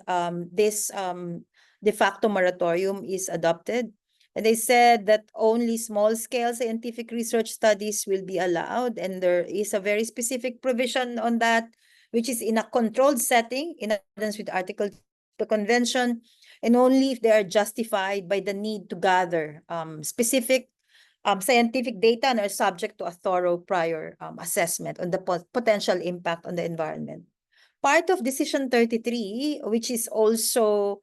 this de facto moratorium is adopted. And they said that only small-scale scientific research studies will be allowed, and there is a very specific provision on that, which is in a controlled setting, in accordance with Article 2 of the Convention, and only if they are justified by the need to gather specific scientific data and are subject to a thorough prior assessment on the potential impact on the environment. Part of Decision 33, which is also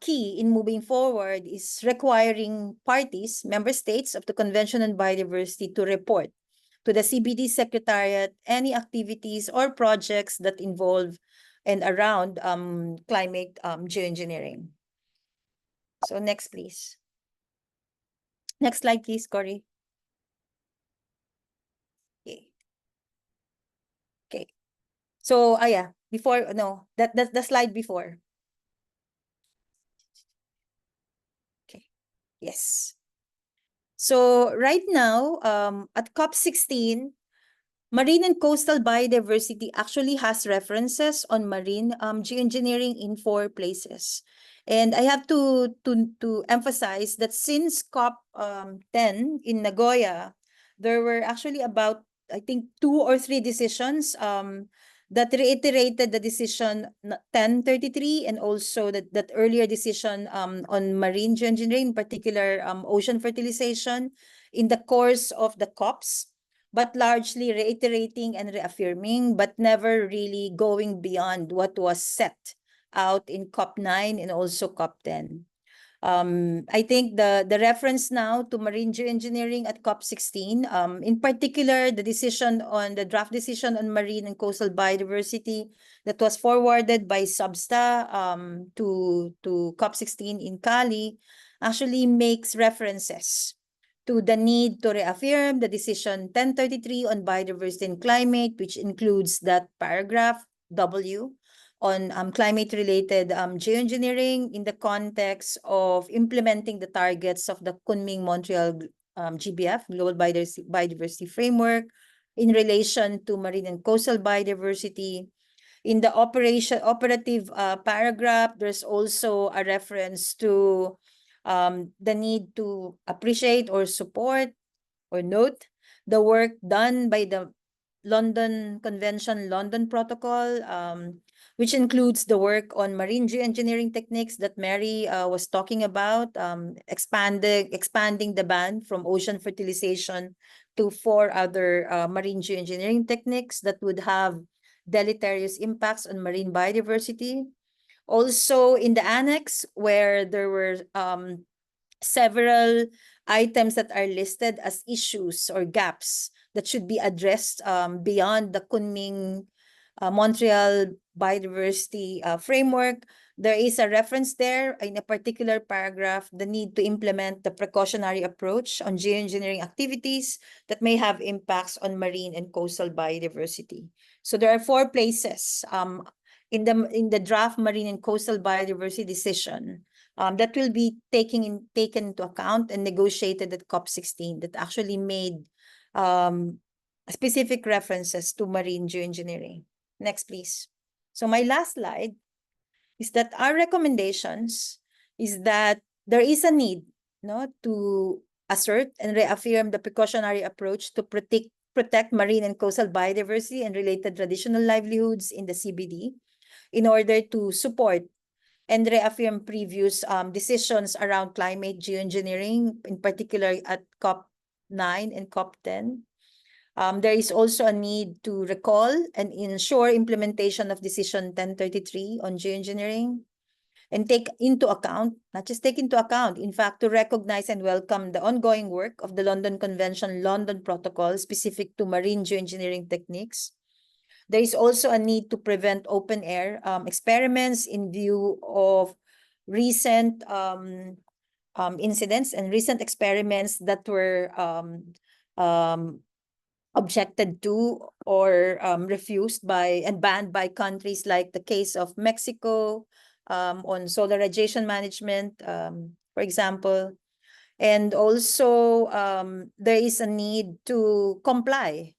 key in moving forward, is requiring parties, member states of the Convention on Biodiversity, to report to the CBD Secretariat any activities or projects that involve and around climate geoengineering. So next, please. Next slide, please, Cory. Okay. Okay. So, yeah, before, no, that's the slide before. Okay. Yes. So right now, at COP16, marine and coastal biodiversity actually has references on marine geoengineering in 4 places. And I have to emphasize that since COP 10 in Nagoya, there were actually about, I think, 2 or 3 decisions that reiterated the decision 1033 and also that earlier decision on marine geoengineering, in particular ocean fertilization, in the course of the COPs, but largely reiterating and reaffirming, but never really going beyond what was set out in COP 9 and also COP 10. I think the reference now to marine geoengineering at COP16, in particular, the draft decision on marine and coastal biodiversity that was forwarded by SBSTA to COP16 in Cali, actually makes references to the need to reaffirm the decision 1033 on biodiversity and climate, which includes that paragraph W on climate-related geoengineering in the context of implementing the targets of the Kunming-Montreal GBF, Global Biodiversity Framework, in relation to marine and coastal biodiversity. In the operative paragraph, there's also a reference to the need to appreciate or support or note the work done by the London Convention, London Protocol, which includes the work on marine geoengineering techniques that Mary was talking about, expanding the ban from ocean fertilization to 4 other marine geoengineering techniques that would have deleterious impacts on marine biodiversity. Also in the annex, where there were several items that are listed as issues or gaps that should be addressed beyond the Kunming Montreal Biodiversity Framework. There is a reference there in a particular paragraph, the need to implement the precautionary approach on geoengineering activities that may have impacts on marine and coastal biodiversity. So there are 4 places in the draft marine and coastal biodiversity decision that will be taken into account and negotiated at COP16 that actually made specific references to marine geoengineering. Next, please. So my last slide is that our recommendations is that there is a need to assert and reaffirm the precautionary approach to protect marine and coastal biodiversity and related traditional livelihoods in the CBD. in order to support and reaffirm previous decisions around climate geoengineering, in particular at COP9 and COP10. There is also a need to recall and ensure implementation of Decision 1033 on geoengineering, and take into account, not just take into account, in fact, to recognize and welcome the ongoing work of the London Convention, London Protocol specific to marine geoengineering techniques. There is also a need to prevent open air experiments in view of recent incidents and recent experiments that were objected to or refused by and banned by countries like the case of Mexico on solar radiation management, for example. And also there is a need to comply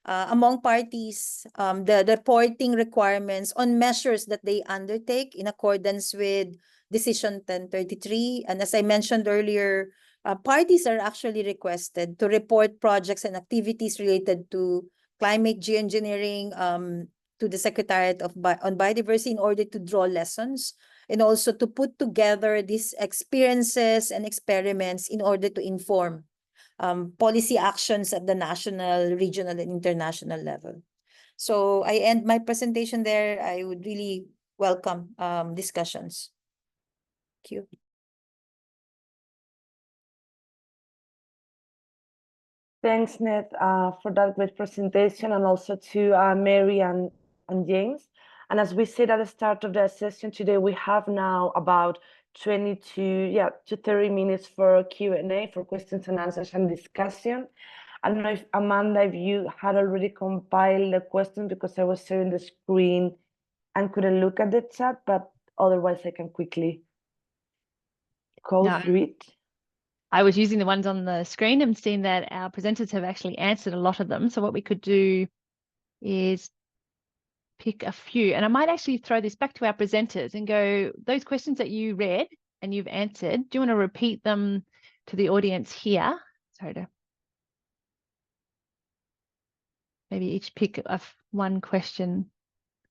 among parties, the reporting requirements on measures that they undertake in accordance with Decision 1033. And as I mentioned earlier, parties are actually requested to report projects and activities related to climate geoengineering to the Secretariat on Biodiversity in order to draw lessons and also to put together these experiences and experiments in order to inform policy actions at the national, regional, and international level. So I end my presentation there. I would really welcome discussions. Thank you. Thanks, Ned, for that great presentation, and also to Mary and James. And as we said at the start of the session today, we have now about 20 to 30 minutes for Q&A, for questions and answers and discussion. I don't know if Amanda, if you had already compiled the question, because I was sharing the screen and couldn't look at the chat, but otherwise I can quickly go through it. I was using the ones on the screen and seeing that our presenters have actually answered a lot of them. So what we could do is pick a few, and I might actually throw this back to our presenters and go, those questions that you read and you've answered, do you want to repeat them to the audience here? Sorry to maybe each pick one question,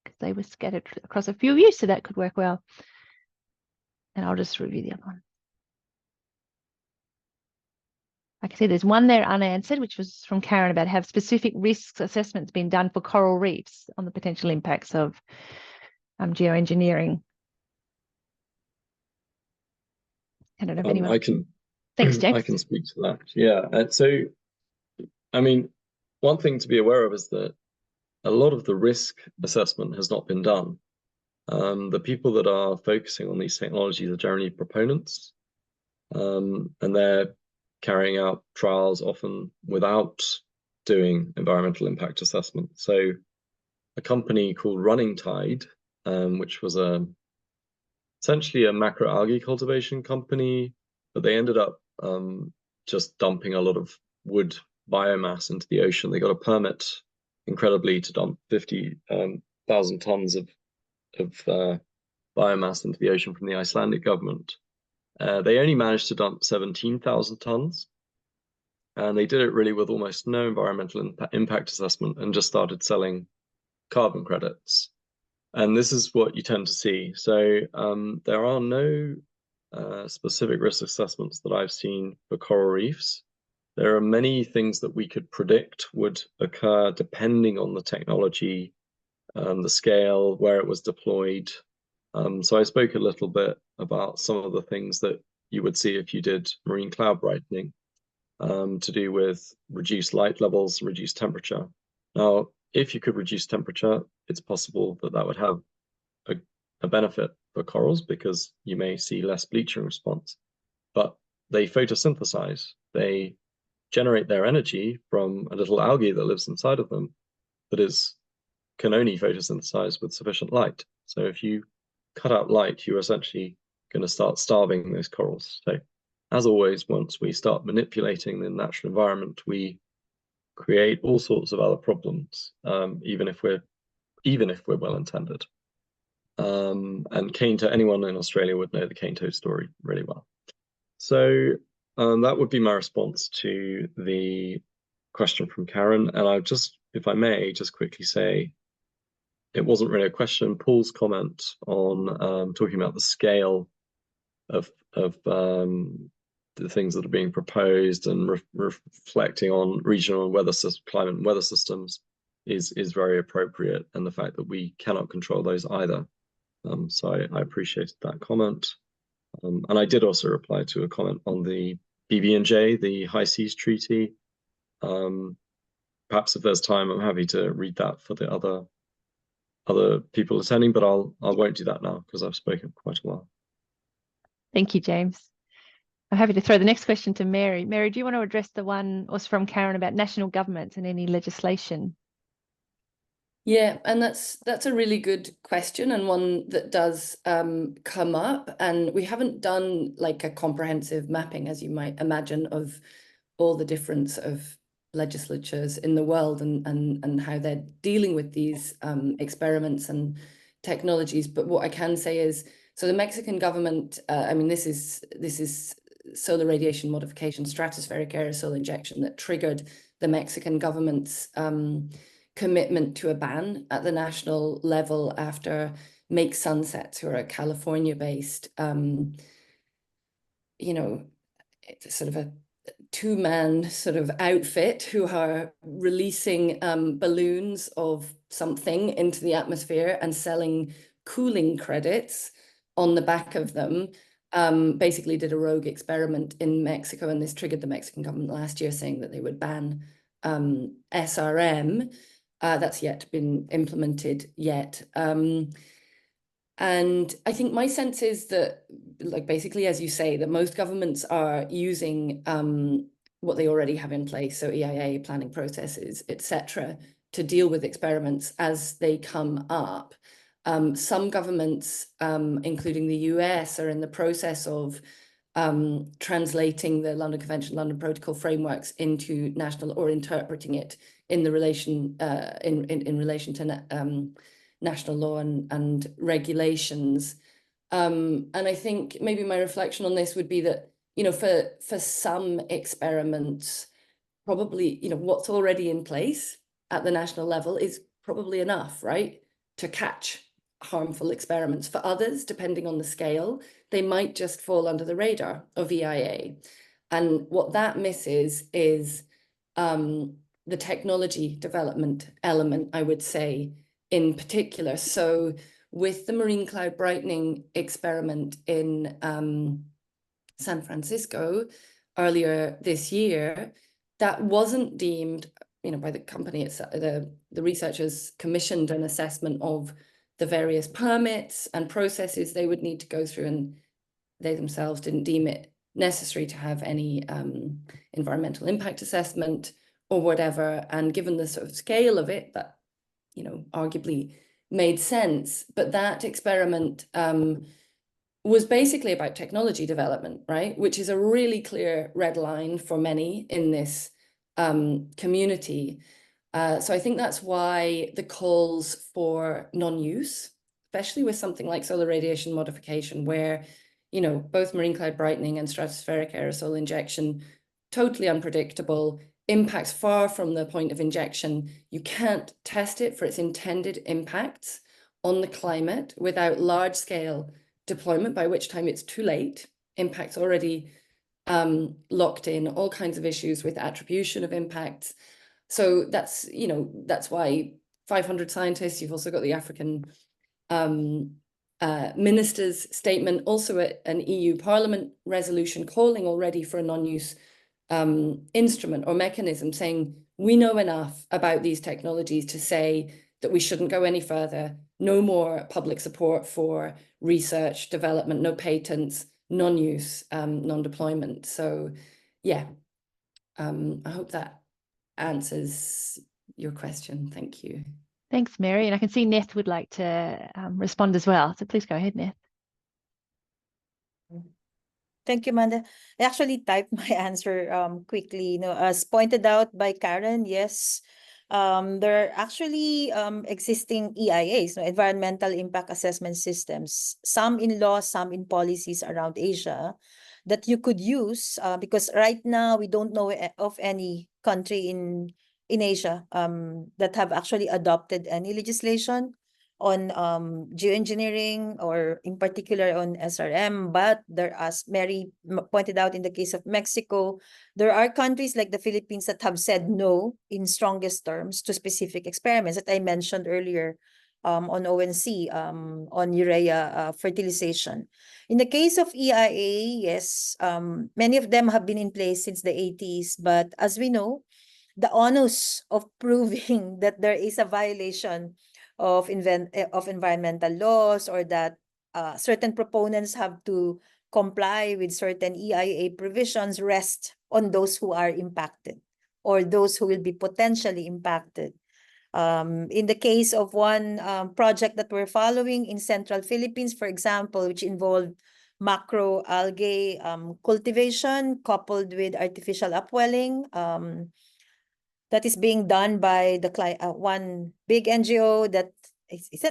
because they were scattered across a few of you, so that could work well. And I'll just review the other one. I can see there's one there unanswered, which was from Karen, about have specific risks assessments been done for coral reefs on the potential impacts of geoengineering. I don't know if anyone. I can. Thanks, James. I can speak to that. Yeah. So, I mean, one thing to be aware of is that a lot of the risk assessment has not been done. The people that are focusing on these technologies are generally proponents, and they're carrying out trials often without doing environmental impact assessment. So a company called Running Tide, which was essentially a macroalgae cultivation company, but they ended up just dumping a lot of wood biomass into the ocean. They got a permit, incredibly, to dump 50,000 tons of biomass into the ocean from the Icelandic government. They only managed to dump 17,000 tons, and they did it really with almost no environmental impact assessment and just started selling carbon credits. And this is what you tend to see. So there are no specific risk assessments that I've seen for coral reefs. There are many things that we could predict would occur depending on the technology, the scale, where it was deployed. So I spoke a little bit about some of the things that you would see if you did marine cloud brightening, to do with reduced light levels, reduced temperature. Now, if you could reduce temperature, it's possible that that would have a benefit for corals, because you may see less bleaching response. But they photosynthesize. They generate their energy from a little algae that lives inside of them that can only photosynthesize with sufficient light. So if you cut out light, you're essentially going to start starving those corals. So as always, once we start manipulating the natural environment, we create all sorts of other problems, even if we're well intended. And anyone in Australia would know the cane toad story really well. So that would be my response to the question from Karen. And I'll just, if I may, just quickly say, it wasn't really a question. Paul's comment on talking about the scale of the things that are being proposed and reflecting on regional climate and weather systems is very appropriate, and the fact that we cannot control those either. So I appreciated that comment. And I did also reply to a comment on the BB&J, the High Seas Treaty. Perhaps if there's time, I'm happy to read that for the other people attending, but I won't do that now because I've spoken quite a while. Thank you, James. I'm happy to throw the next question to Mary. Mary, do you want to address the one also from Karen about national governments and any legislation? Yeah, and that's a really good question, and one that does come up. And we haven't done like a comprehensive mapping, as you might imagine, of all the different sort of legislatures in the world and how they're dealing with these experiments and technologies. But what I can say is, so the Mexican government, I mean, this is solar radiation modification, stratospheric aerosol injection that triggered the Mexican government's commitment to a ban at the national level after Make Sunsets, who are a California-based, you know, it's sort of a two-man sort of outfit who are releasing balloons of something into the atmosphere and selling cooling credits on the back of them. Basically did a rogue experiment in Mexico, and this triggered the Mexican government last year saying that they would ban SRM. That's yet been implemented yet. And I think my sense is that, like, basically, as you say, that most governments are using what they already have in place, so EIA, planning processes, etc., to deal with experiments as they come up. Some governments, including the US, are in the process of translating the London Convention, London Protocol frameworks into national, or interpreting it in the relation in relation to national law and regulations. And I think maybe my reflection on this would be that, you know, for some experiments, probably, you know, what's already in place at the national level is probably enough, right, to catch harmful experiments. For others, depending on the scale, they might just fall under the radar of EIA. And what that misses is the technology development element, I would say, in particular. So with the marine cloud brightening experiment in San Francisco earlier this year, that wasn't deemed, you know, by the company, it's the researchers commissioned an assessment of the various permits and processes they would need to go through, and they themselves didn't deem it necessary to have any environmental impact assessment or whatever. And given the sort of scale of it, that, you know, arguably made sense. But that experiment was basically about technology development, right? Which is a really clear red line for many in this community. So I think that's why the calls for non-use, especially with something like solar radiation modification, where, you know, both marine cloud brightening and stratospheric aerosol injection, totally unpredictable, impacts far from the point of injection. You can't test it for its intended impacts on the climate without large-scale deployment, by which time it's too late. Impacts already locked in, all kinds of issues with attribution of impacts. So that's, you know, that's why 500 scientists, you've also got the African minister's statement, also an EU Parliament resolution calling already for a non-use instrument or mechanism, saying we know enough about these technologies to say that we shouldn't go any further, no more public support for research, development, no patents, non-use, non-deployment. So yeah, I hope that answers your question. Thank you. Thanks, Mary. And I can see Neth would like to respond as well. So please go ahead, Neth. Thank you, Amanda. I actually typed my answer quickly. You know, as pointed out by Karen, yes, there are actually existing EIAs, environmental impact assessment systems, some in law, some in policies around Asia, that you could use because right now we don't know of any country in Asia that have actually adopted any legislation on geoengineering or in particular on SRM, but there, as Mary pointed out in the case of Mexico, there are countries like the Philippines that have said no in strongest terms to specific experiments that I mentioned earlier on ONC, on urea fertilization. In the case of EIA, yes, many of them have been in place since the 80s, but as we know, the onus of proving that there is a violation of environmental laws, or that certain proponents have to comply with certain EIA provisions, rest on those who are impacted or those who will be potentially impacted. In the case of one project that we're following in Central Philippines, for example, which involved macro algae cultivation coupled with artificial upwelling, that is being done by the one big NGO that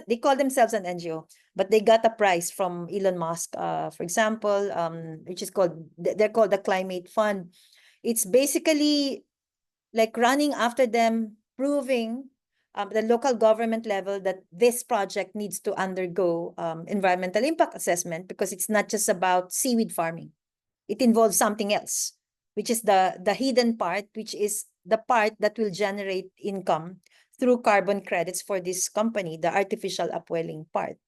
they call themselves an NGO, but they got a prize from Elon Musk, for example, which is called, they're called the Climate Fund. It's basically like running after them, proving the local government level that this project needs to undergo environmental impact assessment, because it's not just about seaweed farming. It involves something else, which is the hidden part, which is the part that will generate income through carbon credits for this company, the artificial upwelling part.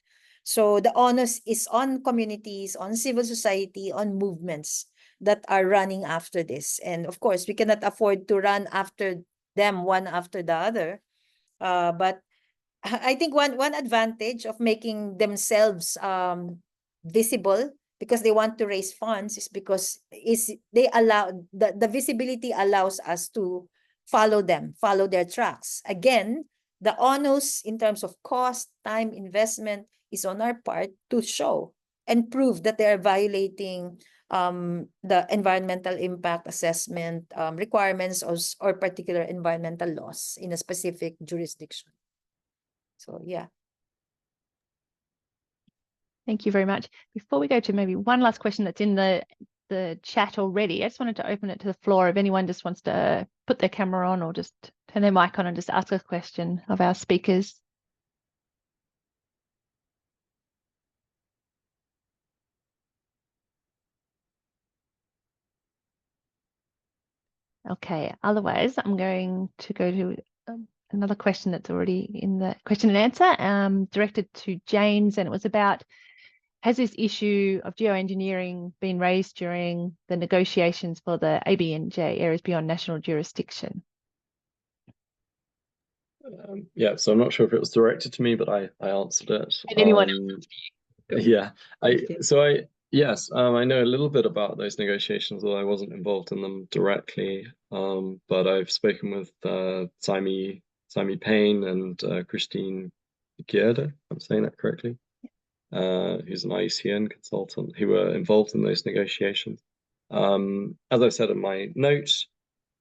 So the onus is on communities, on civil society, on movements that are running after this. And of course, we cannot afford to run after them one after the other. But I think one advantage of making themselves visible, because they want to raise funds, is because they allow the visibility allows us to follow them, follow their tracks. Again, the onus in terms of cost, time, investment is on our part to show and prove that they are violating the environmental impact assessment requirements or particular environmental laws in a specific jurisdiction. So yeah. Thank you very much. Before we go to maybe one last question that's in the chat already, I just wanted to open it to the floor if anyone just wants to put their camera on or just turn their mic on and just ask a question of our speakers. Okay, otherwise I'm going to go to another question that's already in the question and answer, directed to James, and it was about, has this issue of geoengineering been raised during the negotiations for the ABNJ, Areas Beyond National Jurisdiction? Yeah, so I'm not sure if it was directed to me, but I answered it. And anyone else? Yeah, yes, I know a little bit about those negotiations, although I wasn't involved in them directly. But I've spoken with Saimi Payne and Christine Gierda, I'm saying that correctly, who's an IUCN consultant, who were involved in those negotiations. As I said in my note,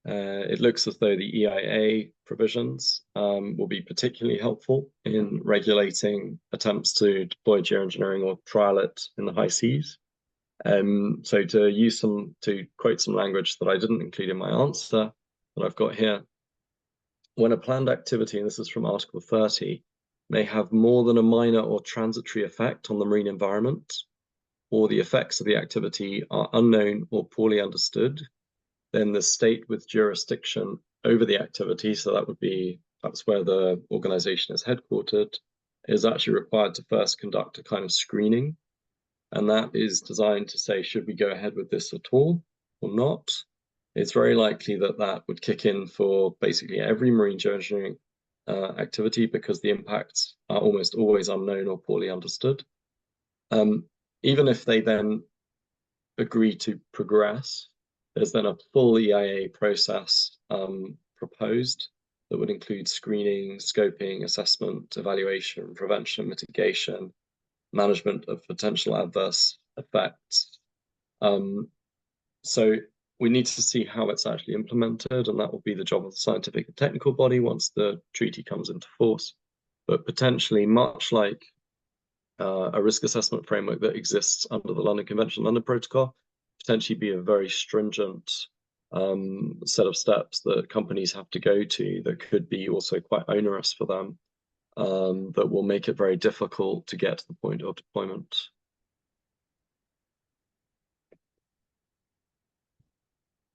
it looks as though the EIA provisions will be particularly helpful in regulating attempts to deploy geoengineering or trial it in the high seas. So to quote some language that I didn't include in my answer that I've got here, when a planned activity, and this is from Article 30, may have more than a minor or transitory effect on the marine environment, or the effects of the activity are unknown or poorly understood, then the state with jurisdiction over the activity, so that's where the organization is headquartered, is actually required to first conduct a kind of screening. And that is designed to say, should we go ahead with this at all or not? It's very likely that that would kick in for basically every marine geoengineering activity, because the impacts are almost always unknown or poorly understood. Even if they then agree to progress, there's then a full EIA process proposed that would include screening, scoping, assessment, evaluation, prevention, mitigation, management of potential adverse effects. So we need to see how it's actually implemented, and that will be the job of the scientific and technical body once the treaty comes into force. But potentially, much like a risk assessment framework that exists under the London Convention, London Protocol, potentially be a very stringent set of steps that companies have to go to that could be also quite onerous for them. that will make it very difficult to get to the point of deployment.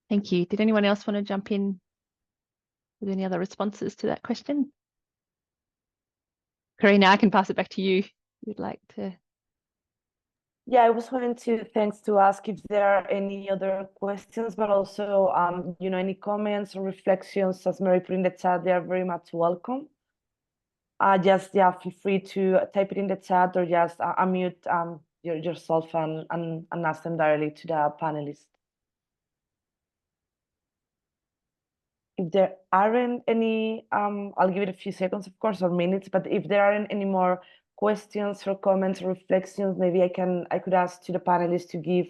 Thank you. Did anyone else want to jump in with any other responses to that question? Karina, I can pass it back to you if you'd like to. Yeah, I was going to ask if there are any other questions, but also, any comments or reflections, as Mary put in the chat, they are very much welcome. Just, yeah, feel free to type it in the chat or just unmute yourself and ask them directly to the panelists. If there aren't any, I'll give it a few seconds, of course, or minutes, but if there aren't any more questions or comments or reflections, maybe I could ask to the panelists to give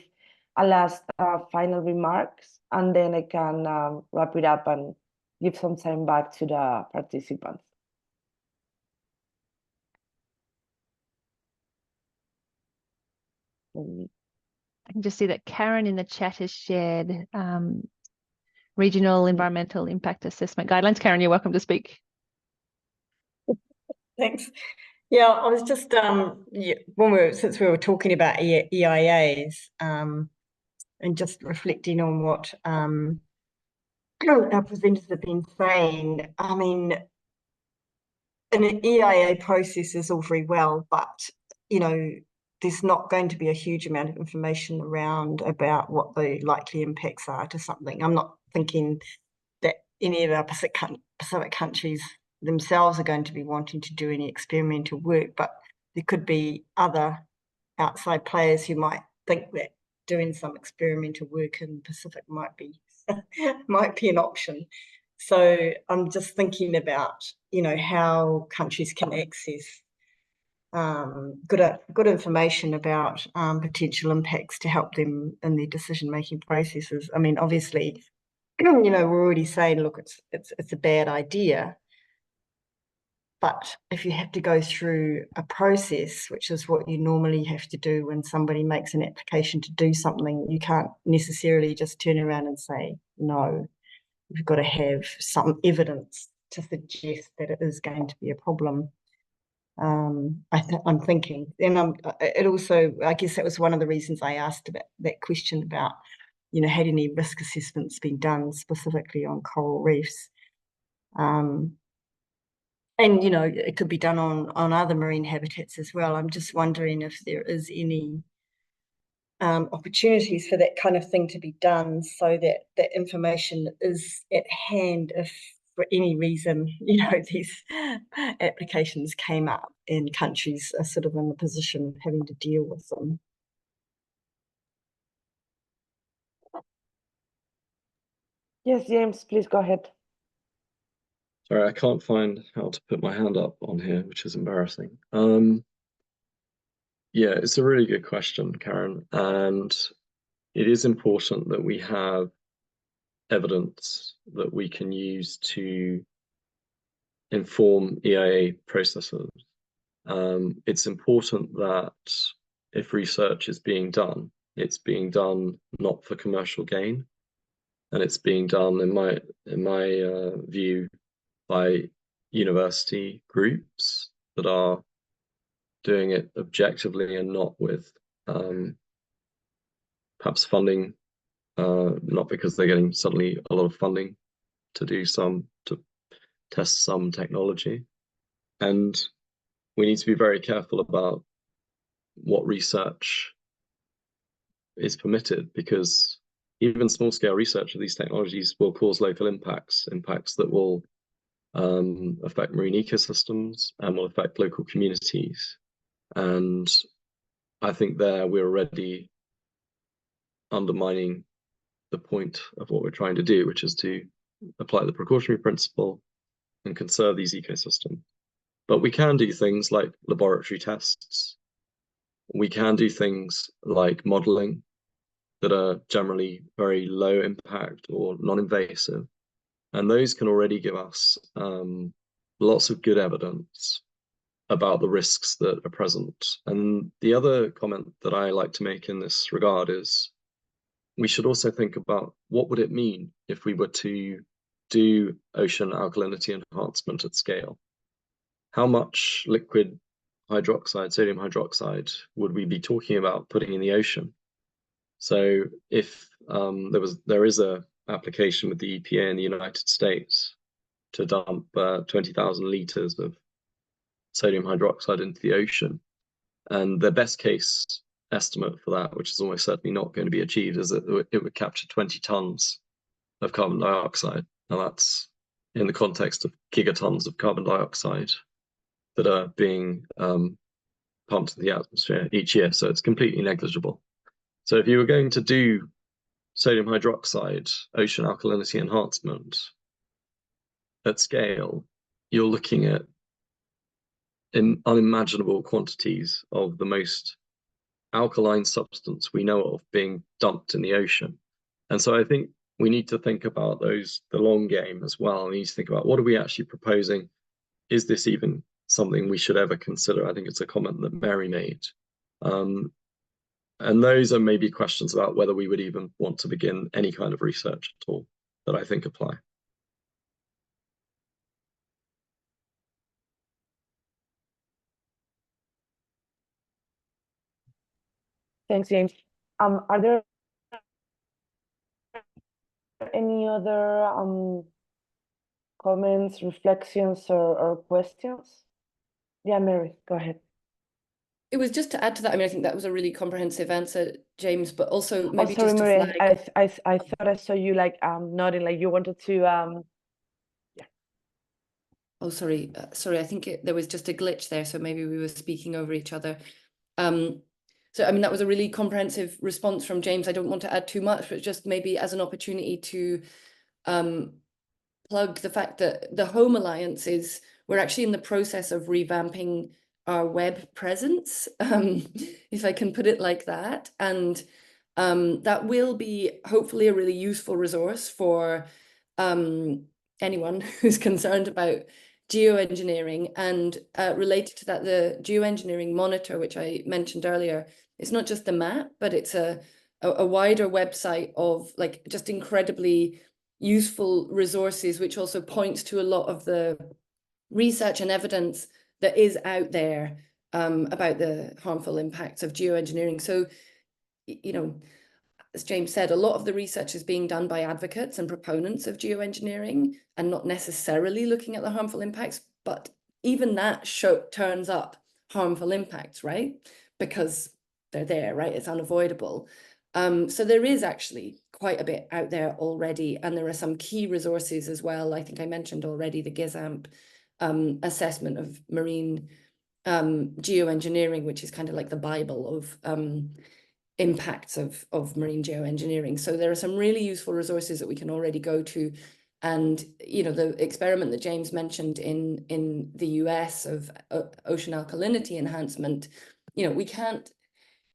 a last final remarks, and then I can wrap it up and give some time back to the participants. I can just see that Karen in the chat has shared regional environmental impact assessment guidelines. Karen, you're welcome to speak. Thanks. Yeah, I was just since we were talking about EIAs and just reflecting on what our presenters have been saying. I mean, an EIA process is all very well, but there's not going to be a huge amount of information around about what the likely impacts are to something. I'm not thinking that any of our Pacific countries themselves are going to be wanting to do any experimental work, but there could be other outside players who might think that doing some experimental work in the Pacific might be an option. So I'm just thinking about how countries can access good information about potential impacts to help them in their decision-making processes. I mean, obviously, we're already saying, look, it's a bad idea. But if you have to go through a process, which is what you normally have to do when somebody makes an application to do something, you can't necessarily just turn around and say no. You've got to have some evidence to suggest that it is going to be a problem. I'm thinking, and it also, I guess that was one of the reasons I asked about that question about, had any risk assessments been done specifically on coral reefs? And it could be done on other marine habitats as well. I'm just wondering if there is any opportunities for that kind of thing to be done, so that that information is at hand if for any reason, these applications came up and countries are sort of in the position of having to deal with them. Yes, James, please go ahead. Sorry, I can't find how to put my hand up on here, which is embarrassing. Yeah, it's a really good question, Karen, and it is important that we have evidence that we can use to inform EIA processes. It's important that if research is being done, it's being done not for commercial gain, and it's being done, in my view, by university groups that are doing it objectively and not with perhaps funding, not because they're getting suddenly a lot of funding to test some technology. And we need to be very careful about what research is permitted, because even small-scale research of these technologies will cause local impacts that will affect marine ecosystems and will affect local communities. And I think there we're already undermining the point of what we're trying to do, which is to apply the precautionary principle and conserve these ecosystems. But we can do things like laboratory tests. We can do things like modeling that are generally very low impact or non-invasive. And those can already give us lots of good evidence about the risks that are present. And the other comment that I like to make in this regard is we should also think about what would it mean if we were to do ocean alkalinity enhancement at scale. how much liquid hydroxide, sodium hydroxide, would we be talking about putting in the ocean? So if there is a application with the EPA in the United States to dump 20,000 liters of sodium hydroxide into the ocean, and the best case estimate for that, which is almost certainly not going to be achieved, is that it would capture 20 tons of carbon dioxide. Now that's in the context of gigatons of carbon dioxide that are being pumped into the atmosphere each year. So it's completely negligible. So if you were going to do sodium hydroxide ocean alkalinity enhancement at scale, you're looking at unimaginable quantities of the most alkaline substance we know of being dumped in the ocean. And so I think we need to think about the long game as well. We need to think about, what are we actually proposing? Is this even something we should ever consider? I think it's a comment that Mary made. And those are maybe questions about whether we would even want to begin any kind of research at all that I think apply. Thanks, James. Are there any other comments, reflections, or questions? Yeah, Mary, go ahead. It was just to add to that. I mean, I think that was a really comprehensive answer, James, but also maybe sorry, just to Mary, flag. I thought I saw you like nodding, like you wanted to yeah. Oh, sorry. I think there was just a glitch there, so maybe we were speaking over each other. So, I mean, that was a really comprehensive response from James. I don't want to add too much, but just maybe as an opportunity to plug the fact that the Home Alliance we're actually in the process of revamping our web presence, if I can put it like that. And that will be hopefully a really useful resource for anyone who's concerned about geoengineering. And related to that, the Geoengineering Monitor, which I mentioned earlier, it's not just the map, but it's a wider website of like just incredibly useful resources, which also points to a lot of the research and evidence that is out there about the harmful impacts of geoengineering. So, you know, as James said, a lot of the research is being done by advocates and proponents of geoengineering and not necessarily looking at the harmful impacts, but even that turns up harmful impacts, right? Because they're there, right? It's unavoidable. So there is actually quite a bit out there already, and there are some key resources as well. I think I mentioned already the GISAMP assessment of marine geoengineering, which is kind of like the Bible of impacts of marine geoengineering. So there are some really useful resources that we can already go to. And, you know, the experiment that James mentioned in the US of ocean alkalinity enhancement, you know, we can't,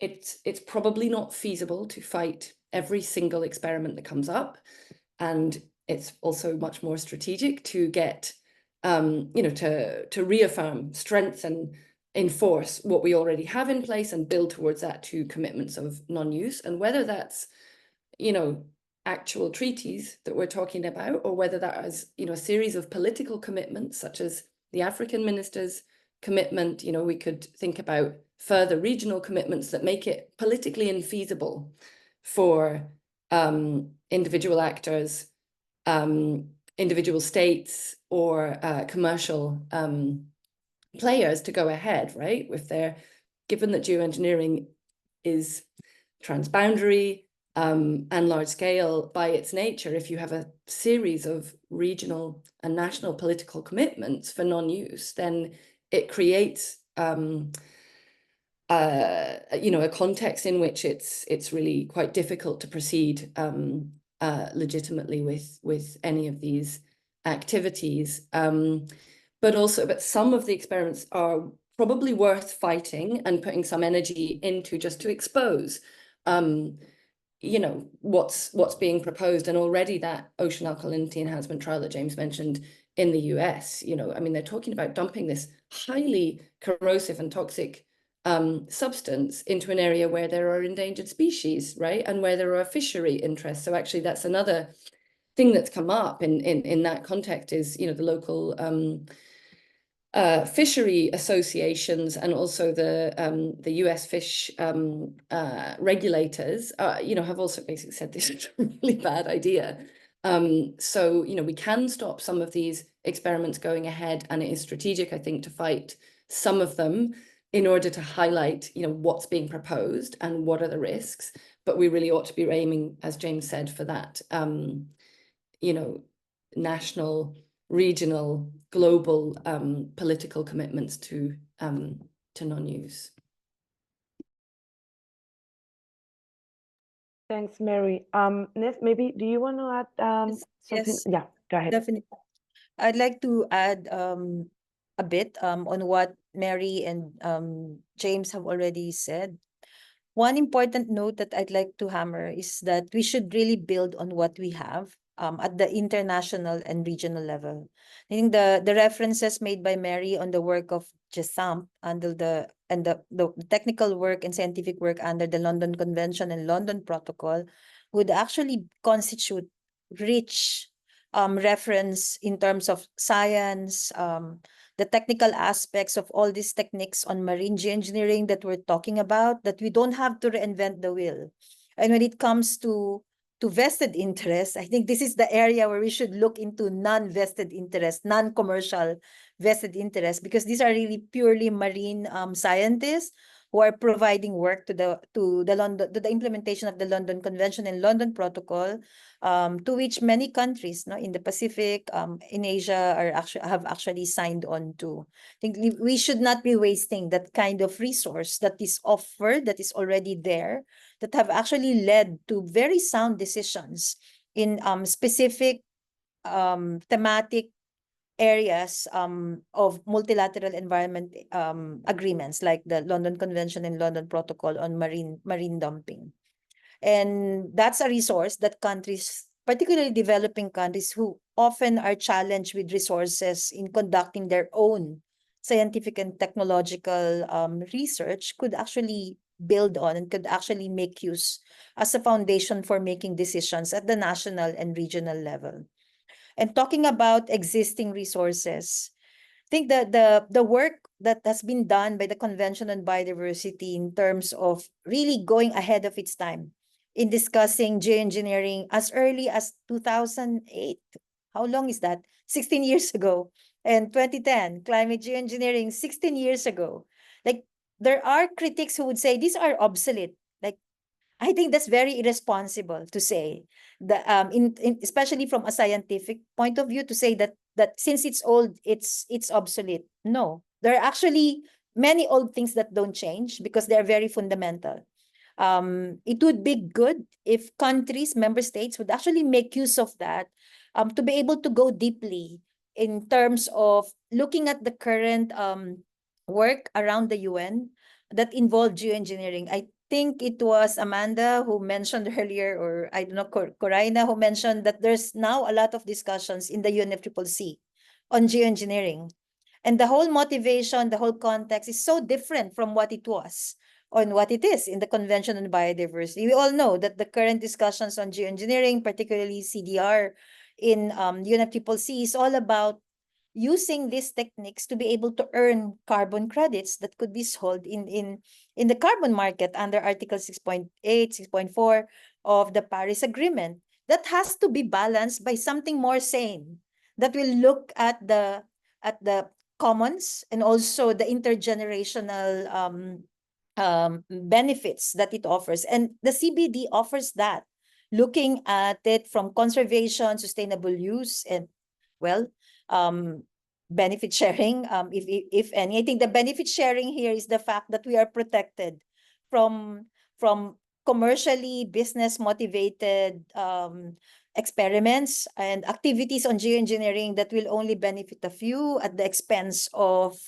it's probably not feasible to fight every single experiment that comes up. And it's also much more strategic to get, you know, to reaffirm, strengthen, enforce what we already have in place and build towards that to commitments of non-use. And whether that's, you know, actual treaties that we're talking about, or whether that is, you know, a series of political commitments, such as the African ministers' commitment, you know, we could think about further regional commitments that make it politically infeasible for individual actors, individual states, or commercial players to go ahead, right? If they're, given that geoengineering is transboundary and large scale by its nature, if you have a series of regional and national political commitments for non-use, then it creates you know, a context in which it's really quite difficult to proceed legitimately with any of these activities. But some of the experiments are probably worth fighting and putting some energy into, just to expose you know, what's being proposed. And already that ocean alkalinity enhancement trial that James mentioned in the US, you know, I mean, they're talking about dumping this highly corrosive and toxic substance into an area where there are endangered species, right? And where there are fishery interests. So actually that's another thing that's come up in that context is, you know, the local fishery associations and also the US fish regulators, have also basically said this is a really bad idea. So, we can stop some of these experiments going ahead, and it is strategic, I think, to fight some of them in order to highlight, what's being proposed and what are the risks. But we really ought to be aiming, as James said, for that, national, regional, global political commitments to non-use. Thanks, Mary. Ness, maybe do you want to add something? Yes, Yeah, go ahead. definitely. I'd like to add a bit on what Mary and James have already said. One important note that I'd like to hammer is that we should really build on what we have at the international and regional level. I think the references made by Mary on the work of GESAMP under the technical work and scientific work under the London Convention and London Protocol would actually constitute rich reference in terms of science, the technical aspects of all these techniques on marine geoengineering that we're talking about, that we don't have to reinvent the wheel. And when it comes to vested interests, I think this is the area where we should look into non-vested interest, non-commercial vested interest, because these are really purely marine scientists who are providing work to the implementation of the London Convention and London Protocol, to which many countries, in the Pacific, in Asia, have actually signed on to. I think we should not be wasting that kind of resource that is offered, that is already there, that have actually led to very sound decisions in specific thematic areas of multilateral environment agreements, like the London Convention and London Protocol on marine dumping. And that's a resource that countries, particularly developing countries, who often are challenged with resources in conducting their own scientific and technological research, could actually build on and could actually make use as a foundation for making decisions at the national and regional level. And talking about existing resources, I think that the work that has been done by the Convention on Biodiversity in terms of really going ahead of its time in discussing geoengineering as early as 2008. How long is that? 16 years ago. And 2010, climate geoengineering, 16 years ago. Like, there are critics who would say these are obsolete. Like, I think that's very irresponsible to say that, especially from a scientific point of view, to say that since it's old, it's obsolete. No, there are actually many old things that don't change because they're very fundamental. It would be good if countries, member states, would actually make use of that to be able to go deeply in terms of looking at the current work around the UN that involve geoengineering. I think it was Amanda who mentioned earlier, or I don't know, Corina, who mentioned that there's now a lot of discussions in the UNFCCC on geoengineering. And the whole motivation, the whole context is so different from what it was on what it is in the Convention on Biodiversity. We all know that the current discussions on geoengineering, particularly CDR in UNFCCC, is all about using these techniques to be able to earn carbon credits that could be sold in the carbon market under Article 6.8, 6.4 of the Paris Agreement. That has to be balanced by something more sane that will look at the commons and also the intergenerational benefits that it offers. And the CBD offers that, looking at it from conservation, sustainable use, and, well, benefit sharing, if any. I think the benefit sharing here is the fact that we are protected from commercially business motivated experiments and activities on geoengineering that will only benefit a few at the expense of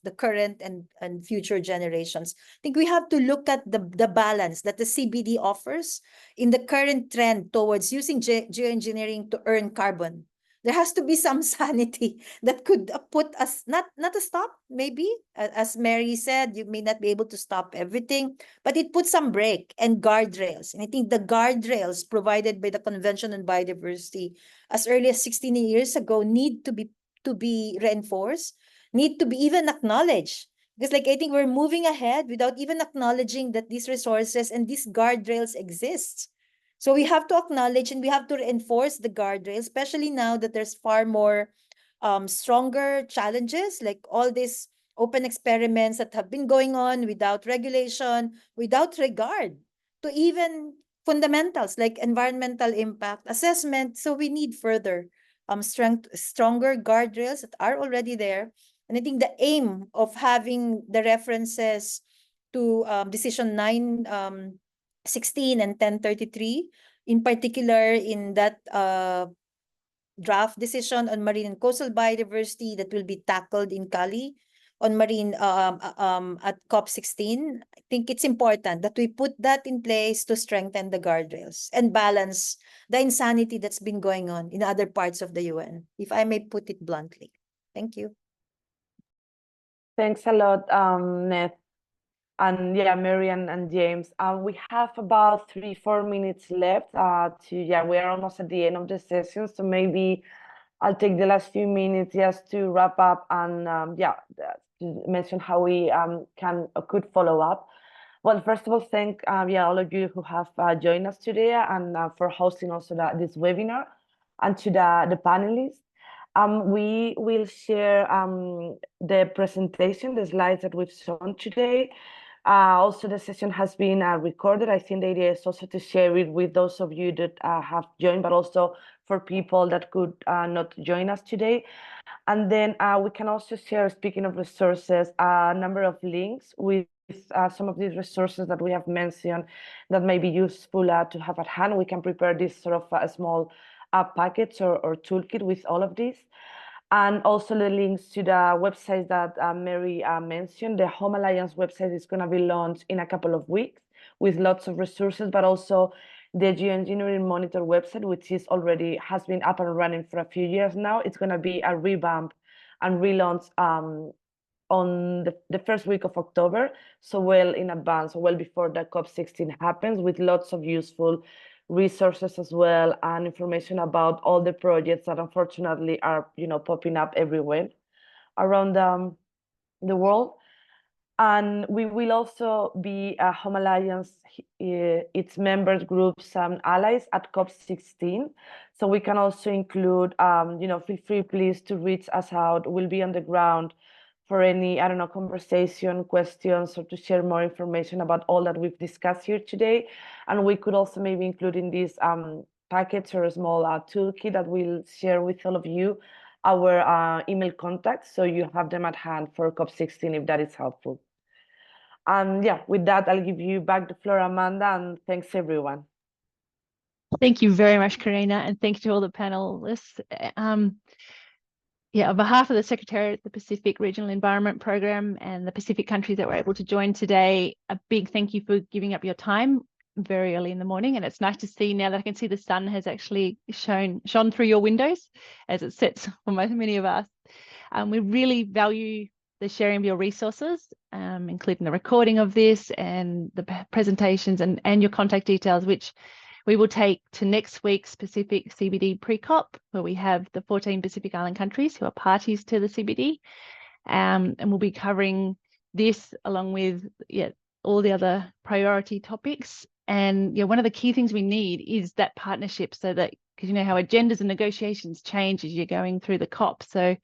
the current and future generations. I think we have to look at the balance that the CBD offers in the current trend towards using geoengineering to earn carbon. There has to be some sanity that could put us, not a stop, maybe, as Mary said, you may not be able to stop everything, but it puts some brake and guardrails. And I think the guardrails provided by the Convention on Biodiversity as early as 16 years ago need to be reinforced. need to be even acknowledged. Because like I think we're moving ahead without even acknowledging that these resources and these guardrails exist. So we have to acknowledge and we have to reinforce the guardrails, especially now that there's far more stronger challenges, like all these open experiments that have been going on without regulation, without regard to even fundamentals like environmental impact assessment. So we need further stronger guardrails that are already there. And I think the aim of having the references to Decision 916 and 1033, in particular in that draft decision on marine and coastal biodiversity that will be tackled in Cali on marine at COP16, I think it's important that we put that in place to strengthen the guardrails and balance the insanity that's been going on in other parts of the UN, if I may put it bluntly. Thank you. Thanks a lot, Ned. And yeah, Mary and James. We have about 3-4 minutes left. We are almost at the end of the session, so maybe I'll take the last few minutes just to wrap up and to mention how we could follow up. Well, first of all, thank all of you who have joined us today and for hosting also this webinar, and to the panelists. We will share the presentation, the slides that we've shown today. Also, the session has been recorded. I think the idea is also to share it with those of you that have joined, but also for people that could not join us today. And then we can also share, speaking of resources, a number of links with some of these resources that we have mentioned that may be useful to have at hand. We can prepare this sort of a small package or toolkit with all of these. And also the links to the website that Mary mentioned. The Home Alliance website is going to be launched in a couple of weeks with lots of resources, but also the Geoengineering Monitor website, which has been up and running for a few years now. It's going to be a revamp and relaunch on the first week of October, so well in advance, well before the COP16 happens, with lots of useful resources as well, and information about all the projects that unfortunately are popping up everywhere around the world. And we will also be Home Alliance, its members, groups, and allies at COP16. So we can also include, feel free, please, to reach us out. We'll be on the ground for any, conversation, questions, or to share more information about all that we've discussed here today. And we could also maybe include in this package or a small toolkit that we'll share with all of you, our email contacts, so you have them at hand for COP16 if that is helpful. And with that, I'll give you back the floor, Amanda, and thanks everyone. Thank you very much, Karina, and thank you to all the panelists. On behalf of the Secretariat of the Pacific Regional Environment Program and the Pacific countries that were able to join today, a big thank you for giving up your time very early in the morning. And it's nice to see now that I can see the sun has actually shone through your windows as it sets for many of us. We really value the sharing of your resources, including the recording of this and the presentations and your contact details, which we will take to next week's Pacific CBD pre-COP, where we have the 14 Pacific Island countries who are parties to the CBD. And we'll be covering this along with all the other priority topics. And one of the key things we need is that partnership, so that, because you know how agendas and negotiations change as you're going through the COP. So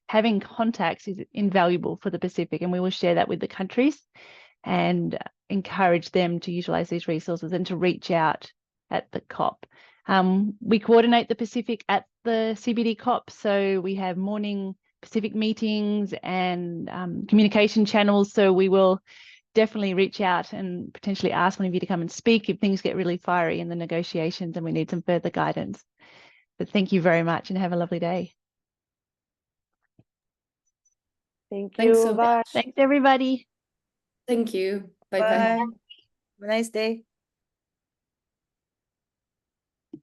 having contacts is invaluable for the Pacific, and we will share that with the countries and encourage them to utilize these resources and to reach out at the COP. We coordinate the Pacific at the CBD COP, so we have morning Pacific meetings and communication channels, so we will definitely reach out and potentially ask one of you to come and speak if things get really fiery in the negotiations and we need some further guidance. But thank you very much and have a lovely day. Thank you. Thanks so much. Thanks, everybody. Thank you. Bye. Bye-bye. Have a nice day.